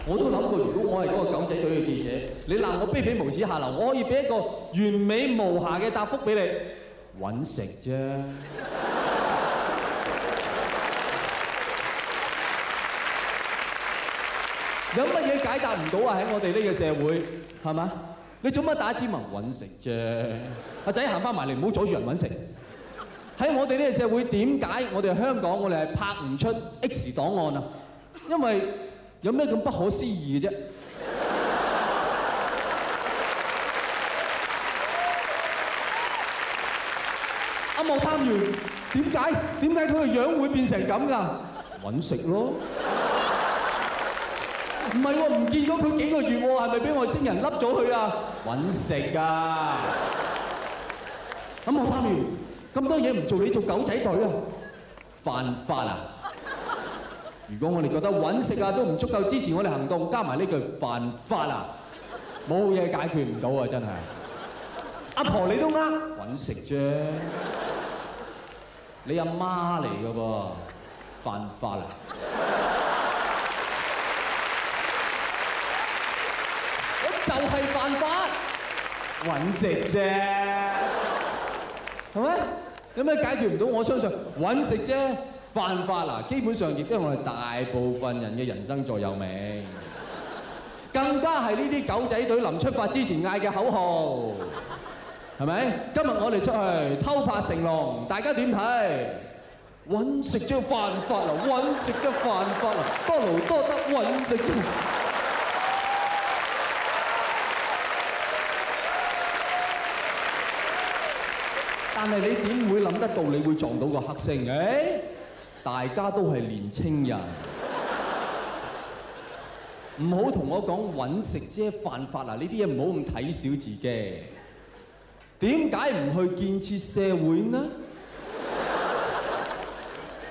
我都諗過，如果我係嗰個狗仔隊嘅記者，你鬧我卑鄙無恥下流，我可以俾一個完美無瑕嘅答覆俾你。揾食啫，有乜嘢解答唔到啊？喺我哋呢個社會，係嘛？你做乜打指紋揾食啫？阿仔行翻埋嚟，唔好阻住人揾食。喺我哋呢個社會，點解我哋香港我哋係拍唔出 X 檔案啊？因為有咩咁不可思議嘅啫？阿莫探員點解佢個樣會變成咁㗎？揾食咯。唔係喎，唔見咗佢幾個月喎，係咪俾外星人笠咗佢啊？揾食啊！咁莫探員咁多嘢唔做，你做狗仔隊啊？犯法啊！如果我哋覺得揾食啊都唔足夠支持我哋行動，加埋呢句犯法啊，冇嘢解決唔到啊！真係，阿婆你都揾食啫，你阿媽嚟㗎噃，犯法啊！就係犯法，揾食啫，係咪？有咩解決唔到？我相信揾食啫，犯法嗱，基本上亦都係我哋大部分人嘅人生座右銘，更加係呢啲狗仔隊臨出發之前嗌嘅口號，係咪？今日我哋出去偷拍成龍，大家點睇？揾食啫犯法啦，揾食啫犯法啦，多勞多得揾食啫。但係你點會諗得到你會撞到個黑星？大家都係年青人，唔好同我講揾食啫犯法啊！呢啲嘢唔好咁睇小自己。點解唔去建設社會呢？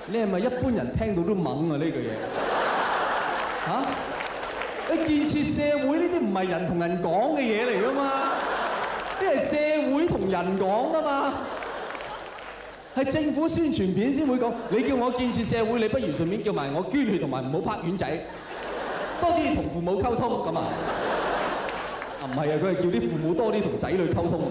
你係咪一般人聽到都懵啊？呢句嘢嚇？你建設社會呢啲唔係人同人講嘅嘢嚟㗎嘛？呢係社會同人講㗎嘛？係政府宣傳片先會講，你叫我建設社會，你不如順便叫埋我捐血同埋唔好拍丸仔，多啲同父母溝通咁啊？啊唔係啊，佢係叫啲父母多啲同仔女溝通。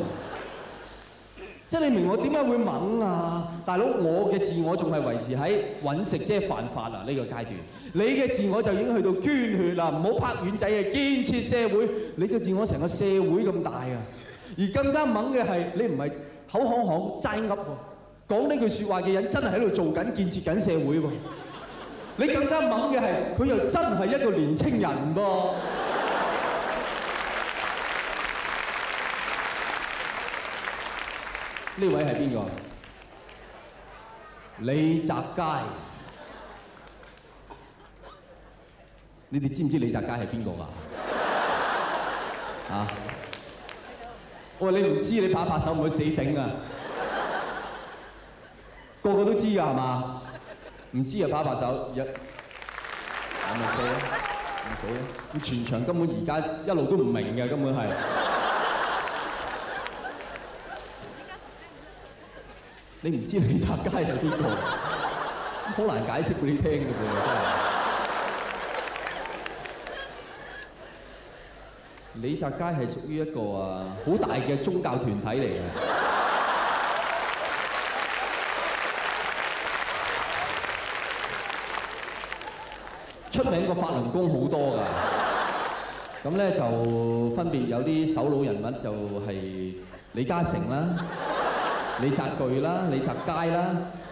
即係你明我點解會懵啊？大佬，我嘅自我仲係維持喺揾食啫犯法啊呢個階段，你嘅自我就已經去到捐血啦，唔好拍丸仔啊！建設社會，你嘅自我成個社會咁大啊！而更加懵嘅係，你唔係口行行齋噏喎。講呢句説話嘅人真係喺度做緊建設緊社會喎！你更加猛嘅係，佢又真係一個年青人噃！呢位係邊個？李澤楷。你哋知唔知李澤楷係邊個㗎？啊？我話你唔知，你拍一拍手唔會死頂啊！個個都知㗎係嘛？唔知啊，拍拍手，咪死咯，咪死咯！咁全場根本而家一路都唔明嘅，根本係。你唔知李澤楷係邊個？好難解釋俾你聽嘅啫，真係。李澤楷係屬於一個好大嘅宗教團體嚟嘅。出名個法輪功好多㗎，咁咧就分別有啲首腦人物就係李嘉誠啦、李澤鉅啦、李澤楷啦，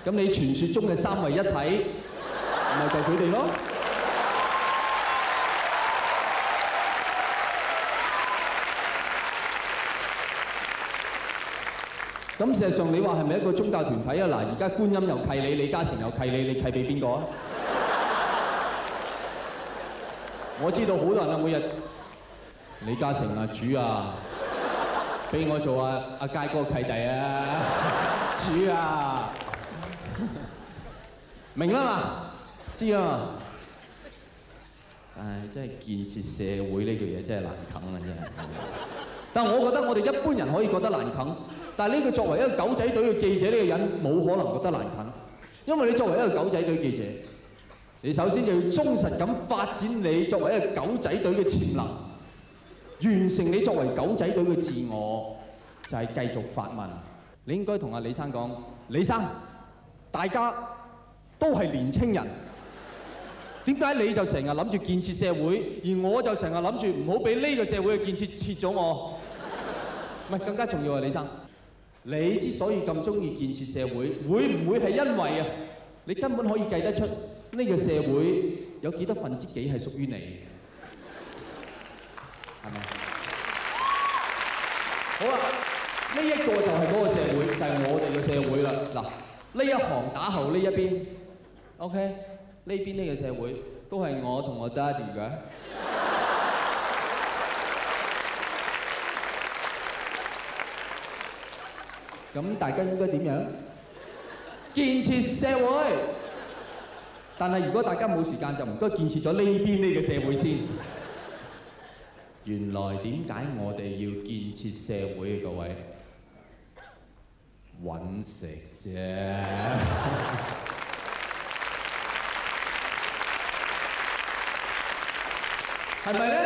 咁你傳説中嘅三位一體，咪就係佢哋咯。咁事實上你話係咪一個宗教團體啊？嗱，而家觀音又契你，李嘉誠又契你，你契俾邊個啊？我知道好多人啊，每日李嘉誠啊，主啊，俾我做阿佳哥契弟啊，主啊，明啦嘛，知啊嘛。唉，真係建設社會呢句嘢真係難啃啊，真係。但係我覺得我哋一般人可以覺得難啃，但係呢個作為一個狗仔隊嘅記者呢個人冇可能覺得難啃，因為你作為一個狗仔隊記者。你首先就要忠實咁發展你作為一個狗仔隊嘅潛能，完成你作為狗仔隊嘅自我，就係繼續發問。你應該同阿李生講，李生，大家都係年青人，點解你就成日諗住建設社會，而我就成日諗住唔好俾呢個社會嘅建設切咗我？唔係更加重要啊，李生，你之所以咁中意建設社會，會唔會係因為啊，你根本可以計得出呢個社會有幾多分之幾係屬於你？係咪？好啦，呢一個就係嗰個社會，就係我哋嘅社會啦。嗱，呢一行打後呢一邊 ，OK， 呢邊呢個社會都係我同我爹哋嘅。咁大家應該點樣？建設社會。但係如果大家冇時間，就唔該建設咗呢邊呢個社會先。原來點解我哋要建設社會嘅各位？揾食啫。係咪咧？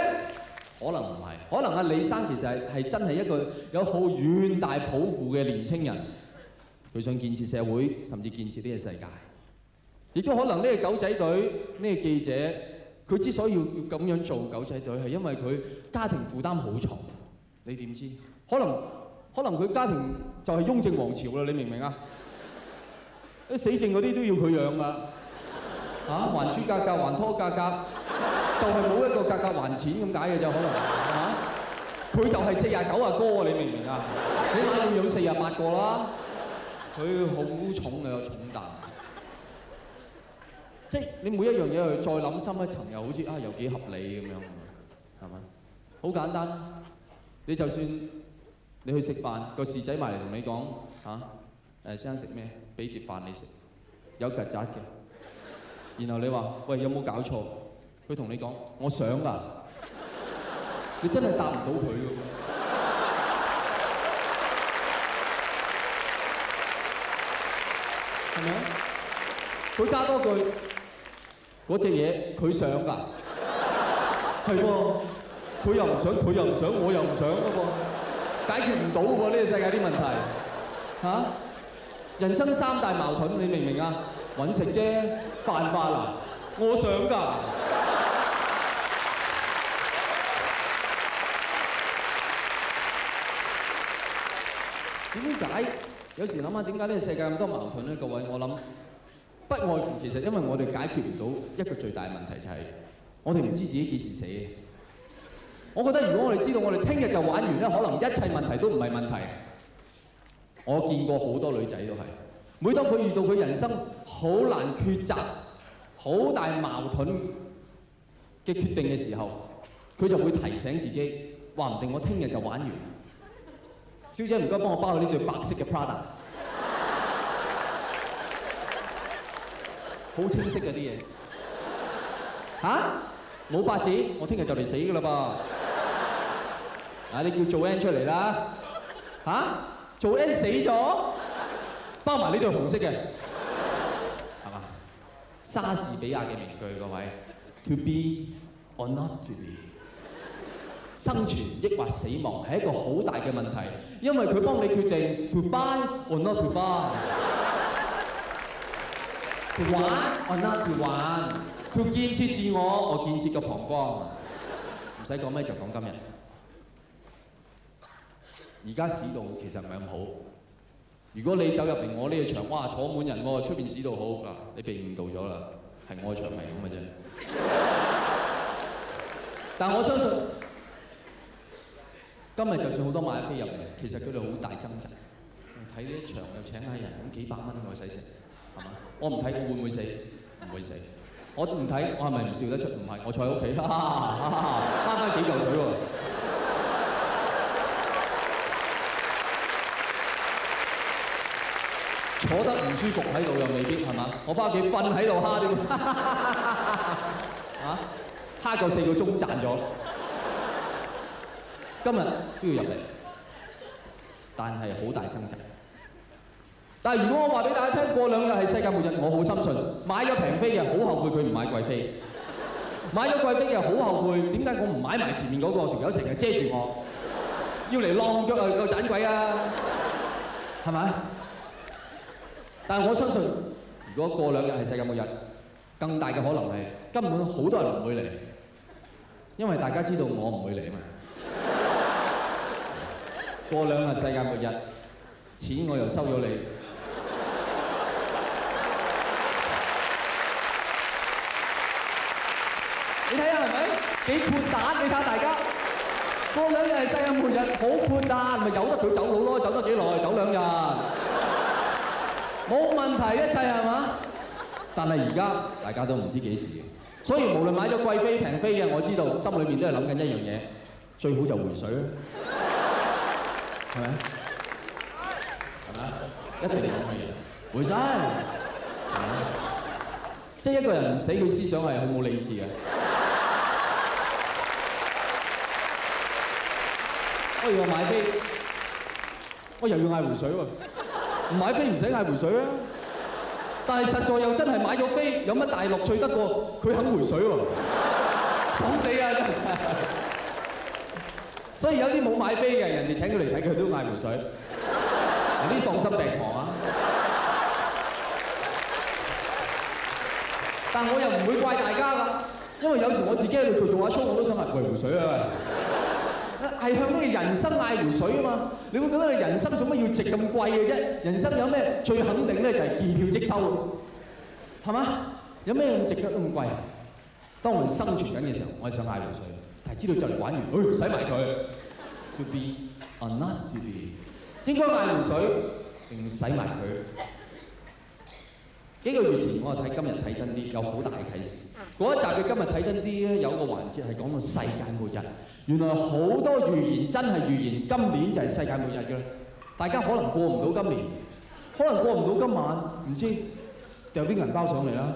可能唔係，可能阿李生其實係真係一個有好遠大抱負嘅年青人，佢想建設社會，甚至建設呢個世界。亦都可能呢個狗仔隊呢個記者，佢之所以要咁樣做狗仔隊，係因為佢家庭負擔好重。你點知？可能佢家庭就係雍正王朝啦，你明唔明啊？啲死剩嗰啲都要佢養㗎。還珠格格，還拖格格。就係冇一個價格還錢咁解嘅啫，可能嚇。佢就係49阿哥，你明唔明啊？起碼要養48個啦。佢好重嘅重擔，即係你每一樣嘢去再諗深一層，又好似又幾合理咁樣，係咪？好簡單，你就算你去食飯，個侍仔埋嚟同你講先生食咩？俾碟飯你食，有曱甴嘅。然後你話喂，有冇搞錯？佢同你講，我想㗎，你真係答唔到佢㗎。係咪啊？佢加多句，嗰隻嘢佢想㗎，係喎，佢又唔想，我又唔想㗎喎，解決唔到喎呢個世界啲問題人生3大矛盾，你明唔明啊？揾食啫，犯法啦，我想㗎。點解有時諗下點解呢個世界咁多矛盾咧？各位，我諗不外乎其實因為我哋解決唔到一個最大嘅問題，就係我哋唔知自己幾時死。我覺得如果我哋知道我哋聽日就玩完咧，可能一切問題都唔係問題。我見過好多女仔都係，每當佢遇到佢人生好難抉擇、好大矛盾嘅決定嘅時候，佢就會提醒自己，話唔定我聽日就玩完。小姐唔該幫我包佢呢對白色嘅 Prada， 好清晰嗰啲嘢。冇八字，我聽日就嚟死㗎啦噃！你叫做 N 出嚟啦！做 N 死咗，包埋呢對紅色嘅，係嘛？莎士比亞嘅名句，各位 ，To be or not to be。生存抑或死亡係一個好大嘅問題，因為佢幫你決定 to buy or not to buy，to 玩 or not to 玩，to 建設自我，我建設個膀胱。唔使講咩就講今日。而家市道其實唔係咁好。如果你走入嚟我呢個場，哇坐滿人喎，出邊市道好嗱，你被誤導咗啦，係我場係咁嘅啫。但我相信。今日就算好多買飛入嚟，其實佢哋好大掙扎。睇呢一場又請下人，咁幾百蚊我使食，係嘛？我唔睇，我會唔會死？唔會死。我唔睇，我係咪唔笑得出？唔係，我坐喺屋企，慳翻幾嚿水喎。坐得唔舒服喺度又未必係嘛？我翻屋企瞓喺度蝦啲，蝦夠4個鐘賺咗。今日都要入嚟，但係好大掙扎。但係如果我話俾大家聽，過2日係世界末日，我好深信。買咗平飛嘅好後悔佢唔買貴飛，買咗貴飛嘅好後悔點解我唔買埋前面嗰個條友成日遮住我，要嚟晾腳夠盞鬼啊，係咪？但係我相信，如果過2日係世界末日，更大嘅可能係根本好多人唔會嚟，因為大家知道我唔會嚟啊嘛。過2日世界末日，錢我又收咗你。你睇下係咪幾潑蛋？你睇下大家，過兩日係世界末日，好潑蛋，咪由得佢走佬咯，走得幾耐？走2日，冇問題，一切係嘛？但係而家大家都唔知幾時，所以無論買咗貴飛平飛嘅，我知道心裏面都係諗緊一樣嘢，最好就回水啦，係咪？係咪？一定諗嘅嘢，回水，係咪？即係一個人唔死，佢思想係好冇理智嘅。我如果買飛，我又要嗌回水喎。唔買飛唔使嗌回水啊！但係實在又真係買咗飛，有乜大樂趣得過佢肯回水喎？慘死啊！真係。所以有啲冇買飛嘅人哋請佢嚟睇，佢都嗌回水。有啲喪心病狂啊！但我又唔會怪大家㗎，因為有時我自己喺度做下 show，我都想嗌回水啊！係向呢個人生嗌回水啊嘛！你會覺得你人生做乜要值咁貴嘅啫？人生有咩最肯定咧？就係見票即收，係嘛？有咩咁值得咁貴？當我哋生存緊嘅時候，我係想嗌回水，但係知道就嚟玩完，使埋佢 to be or not to be， 應該嗌回水定使埋佢？幾個月前我睇今日睇真啲，有好大嘅啟示。嗰一集嘅今日睇真啲咧，有個環節係講到世界末日。原來好多預言真係預言，今年就係世界末日嘅啦。大家可能過唔到今年，可能過唔到今晚，唔知掉啲銀包上嚟啦。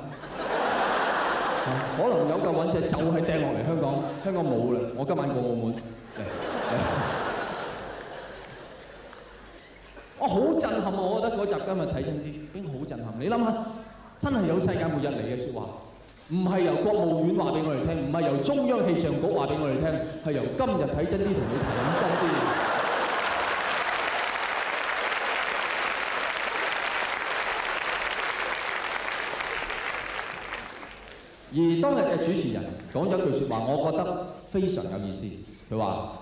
可能有嚿隕石就係掟落嚟香港，香港冇啦。我今晚過澳門。我好震撼啊！我覺得嗰集今日睇真啲，已經好震撼。你諗下，真係有世界末日嚟嘅説話。唔係由國務院話俾我哋聽，唔係由中央氣象局話俾我哋聽，係由今日睇真啲同你睇真啲。而當日嘅主持人講咗句説話，我覺得非常有意思。佢話：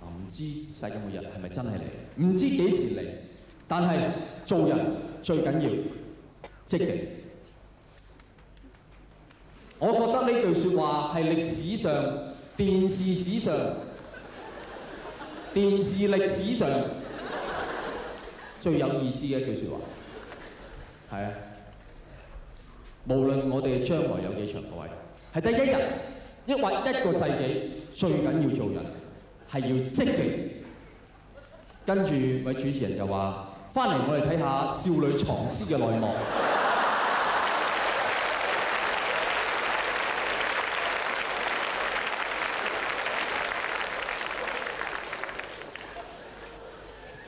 唔知世界末日係咪真係嚟，唔知幾時嚟，但係做人最緊要積極。我覺得呢句説話係歷史上、電視史上、電視歷史上最有意思嘅一句説話。係啊，無論我哋嘅將來有幾長，各位係第一日，抑或一個世紀，最緊要做人係要積極。跟住位主持人就話：翻嚟我哋睇下少女藏屍嘅內幕。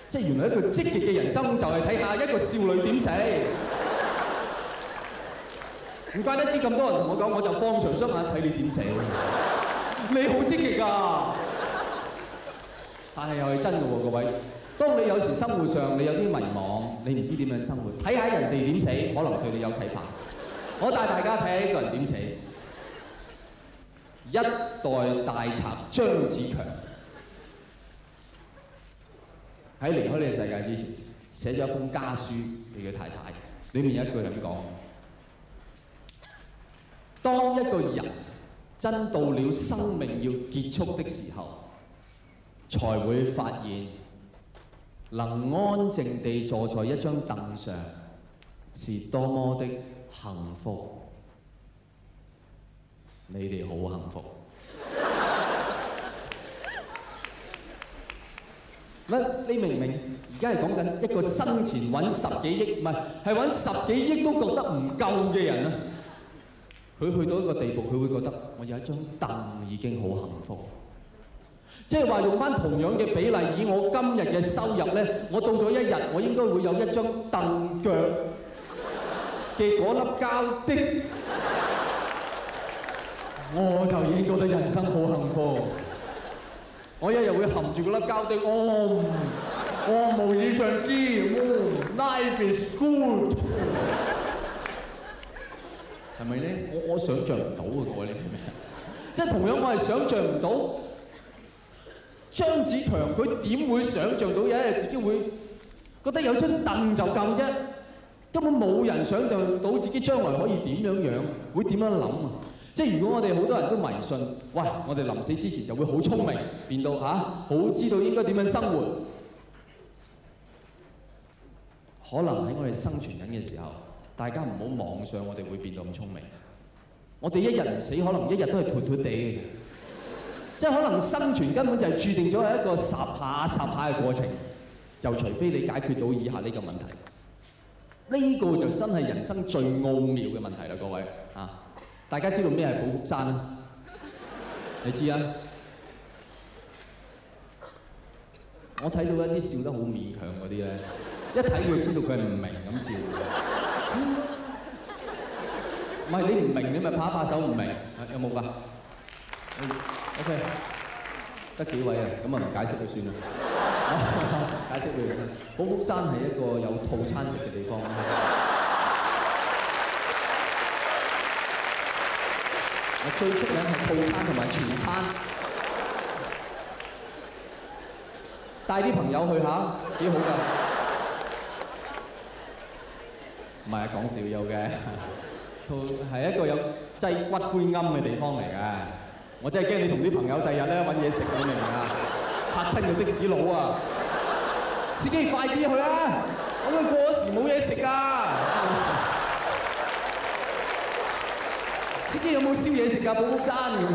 即係原來一個積極嘅人生就係睇下一個少女點死。唔怪得知咁多人同我講，我就放長雙眼睇你點死。你好積極㗎，但係又係真嘅喎，各位。當你有時生活上你有啲迷茫，你唔知點樣生活，睇下人哋點死，可能對你有啟發。我帶大家睇下一個人點死。一代大賊張子強。喺離開呢個世界之前，寫咗一封家書俾佢太太，裏面有一句係咁講：當一個人真到了生命要結束的時候，才會發現能安靜地坐在一張凳上，是多麼的幸福。你哋好幸福。你明唔明？而家係講緊一個生前揾10幾億，唔係揾10幾億都覺得唔夠嘅人啊！佢去到一個地步，佢會覺得我有一張凳已經好幸福。即係話用翻同樣嘅比例，以我今日嘅收入咧，我到咗一日，我應該會有一張凳腳嘅嗰粒膠的，我就已經覺得人生好幸福。我一日會含住嗰粒膠的，無以上之，life is good， 係咪咧？我想像唔到啊，各位，你明唔明？即係同樣，我係想像唔到張子強佢點會想像到有一日自己會覺得有張凳就夠啫，根本冇人想象到自己將來可以點樣樣，會點樣諗啊！即係如果我哋好多人都迷信，喂，我哋臨死之前就會好聰明，變到好知道應該點樣生活。可能喺我哋生存緊嘅時候，大家唔好妄想我哋會變到咁聰明。我哋一日唔死，可能一日都係脫脫地嘅。即係可能生存根本就係註定咗係一個霎下嘅過程，就除非你解決到以下呢個問題。呢個就真係人生最奧妙嘅問題啦，各位啊！大家知道咩係寶福山啊？你知啊？我睇到一啲笑得好勉強嗰啲咧，一睇佢知道佢係唔明咁笑嘅。唔係你唔明，你咪拍一拍手唔明。有冇㗎？OK， 得幾位啊？咁啊唔解釋就算啦。解釋佢，寶福山係一個有套餐食嘅地方。我最出名係套餐同埋全餐，帶啲朋友去下，幾好㗎。唔係啊，講笑有嘅。係一個有擠骨灰龕嘅地方嚟嘅。我真係驚你同啲朋友第日咧揾嘢食，你明唔明啊？嚇親個的士佬啊！司機快啲去啊！我哋過咗時冇嘢食啊！司機有冇燒嘢食㗎？寶福山咁。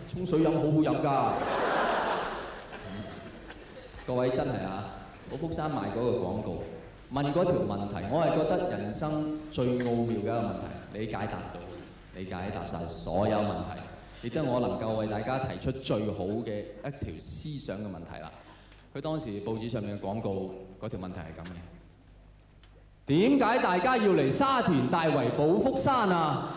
沖水飲好好飲㗎。各位真係啊！寶福山賣嗰個廣告，問嗰條問題，我係覺得人生最奧妙嘅一個問題，你解答到，你解答晒所有問題，亦都我能夠為大家提出最好嘅一條思想嘅問題啦。佢當時報紙上面嘅廣告嗰條問題係咁嘅：點解大家要嚟沙田大圍寶福山啊？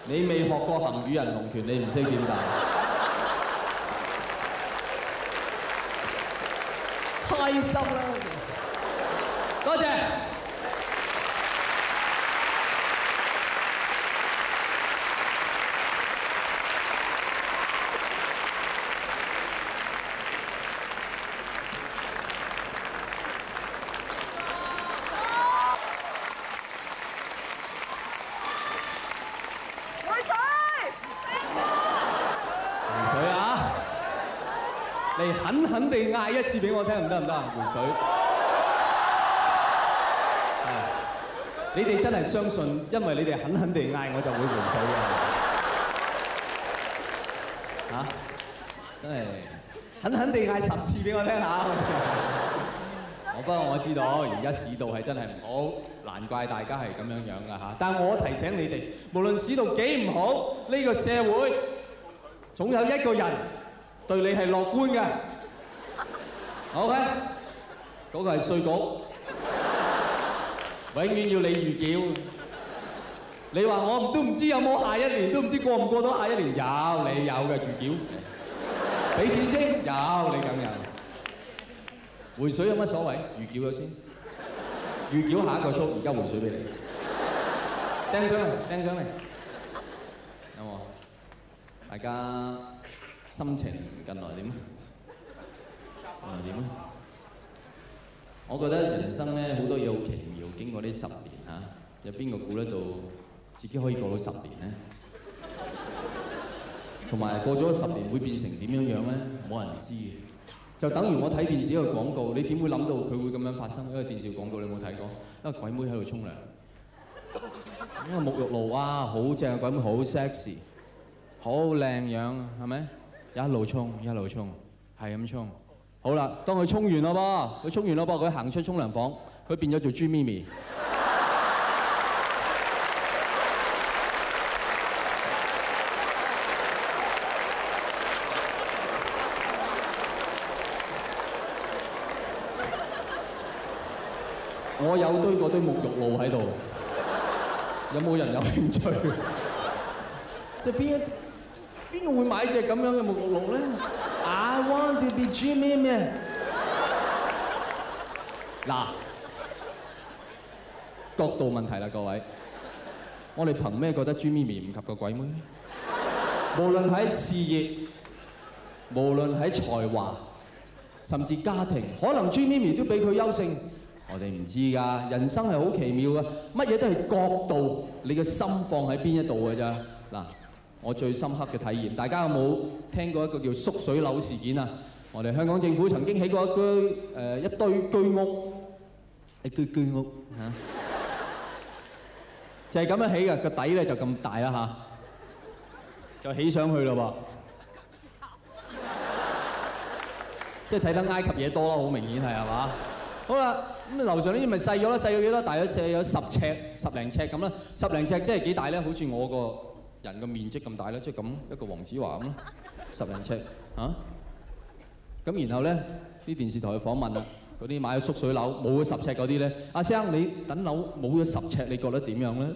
你未學過行與人龍拳，你唔識點答。開心啦！多謝。你狠狠地嗌一次俾我聽，唔得唔得？回水，你哋真係相信，因為你哋狠狠地嗌，我就會回水嘅。嚇，真係狠狠地嗌10次俾我聽下。不過我知道而家市道係真係唔好，難怪大家係咁樣樣㗎嚇。但我提醒你哋，無論市道幾唔好，呢個社會總有一個人對你係樂觀嘅。OK， 嗰個係稅局，永遠要你預繳。你話我都唔知有冇下一年，都唔知過唔過到下一年。有你有嘅預繳，俾錢先，有你梗有。回水有乜所謂？預繳咗先，預繳下一個數，而家回水俾你。掟上嚟，掟上嚟，有冇？大家心情近來點啊？點啊？我覺得人生咧好多嘢好奇妙，經過呢10年嚇，有邊個估得到自己可以過到10年咧？同埋過咗10年會變成點樣樣咧？冇人知嘅。就等於我睇電視一個廣告，你點會諗到佢會咁樣發生？因為電視廣告你有冇睇過？一個鬼妹喺度沖涼，因為沐浴露哇好正，鬼妹好 sexy， 好靚樣，係咪？一路沖一路沖，係咁沖。好啦，當佢沖完咯噃，佢沖完咯噃，佢行出沖涼房，佢變咗做豬咪咪。我有堆嗰堆沐浴露喺度，有冇人有興趣？即係邊個會買隻咁樣嘅沐浴露咧？ I want to be Jimmy Man。嗱，角度問題啦，各位。我哋憑咩覺得朱咪咪唔及個鬼妹？無論喺事業，無論喺才華，甚至家庭，可能朱咪咪都比佢優勝。我哋唔知㗎，人生係好奇妙㗎，乜嘢都係角度，你嘅心放喺邊一度㗎咋？嗱，我最深刻嘅體驗，大家有冇聽過一個叫縮水樓事件啊？我哋香港政府曾經起過一堆居屋，居屋嚇，就係咁樣起嘅，個底咧就咁大啦嚇，就起上去咯噃，即係睇得埃及嘢多啦，好明顯係嘛？好啦，咁樓上呢啲咪細咗啦，細咗幾多？大約有10尺、10零尺咁啦，10零尺即係幾大咧？好似我個人嘅面積咁大啦，即係咁一個黃子華咁咯，10零尺嚇。咁然後咧，啲電視台去訪問啦，嗰啲買咗縮水樓冇咗10尺嗰啲咧，阿生你等樓冇咗10尺，你覺得點樣咧？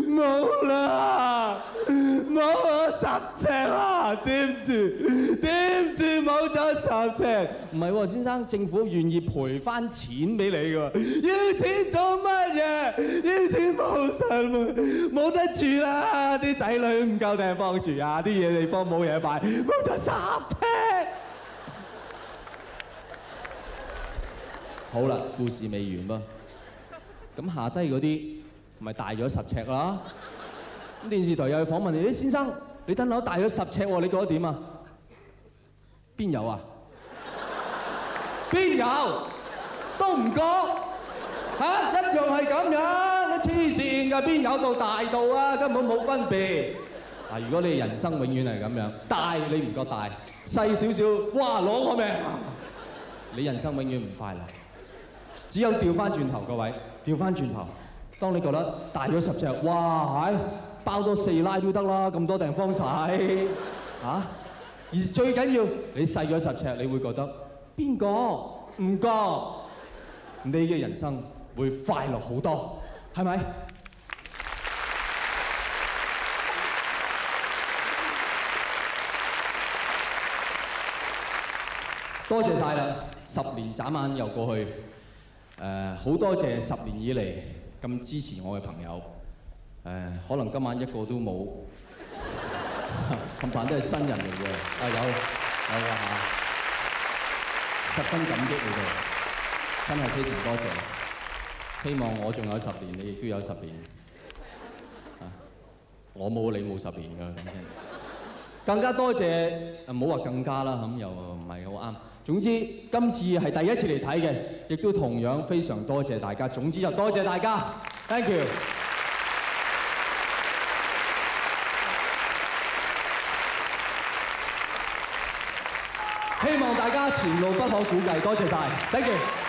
冇啦，冇咗10尺啦，掂住冇咗10尺。唔係喎，先生，政府願意賠翻錢俾你㗎。要錢做乜嘢？要錢冇得住啦，啲仔女唔夠地方住啊，啲嘢地方冇嘢擺，冇咗10尺。好啦，故事未完噃。咁下低嗰啲咪大咗10尺啦。咁電視台又去訪問你，誒先生，你等樓大咗10尺喎，你覺得點啊？邊有啊？邊有？都唔覺嚇，一樣係咁樣，你黐線㗎，邊有到大到啊？根本冇分別。嗱，如果你人生永遠係咁樣，大你唔覺大，細少少，哇攞我命！你人生永遠唔快樂。只有調翻轉頭，各位，調翻轉頭。當你覺得大咗10尺，哇係包多4拉都得啦，咁多地方使嚇。而最緊要你細咗10尺，你會覺得邊個唔覺？你嘅人生會快樂好多，係咪？多謝晒啦！10年眨眼又過去，好多謝10年以嚟咁支持我嘅朋友，可能今晚一個都冇，冚唪唥都係新人嚟嘅，有啊嚇，十分感激你哋，真係非常多謝。希望我仲有10年，你亦都有10年，我冇你冇10年㗎，更加多謝，唔好話更加啦，咁又唔係好啱。總之今次係第一次嚟睇嘅，亦都同樣非常多謝大家。總之就多謝大家 ，thank you。希望大家前路不可估計，多謝晒 ，thank you。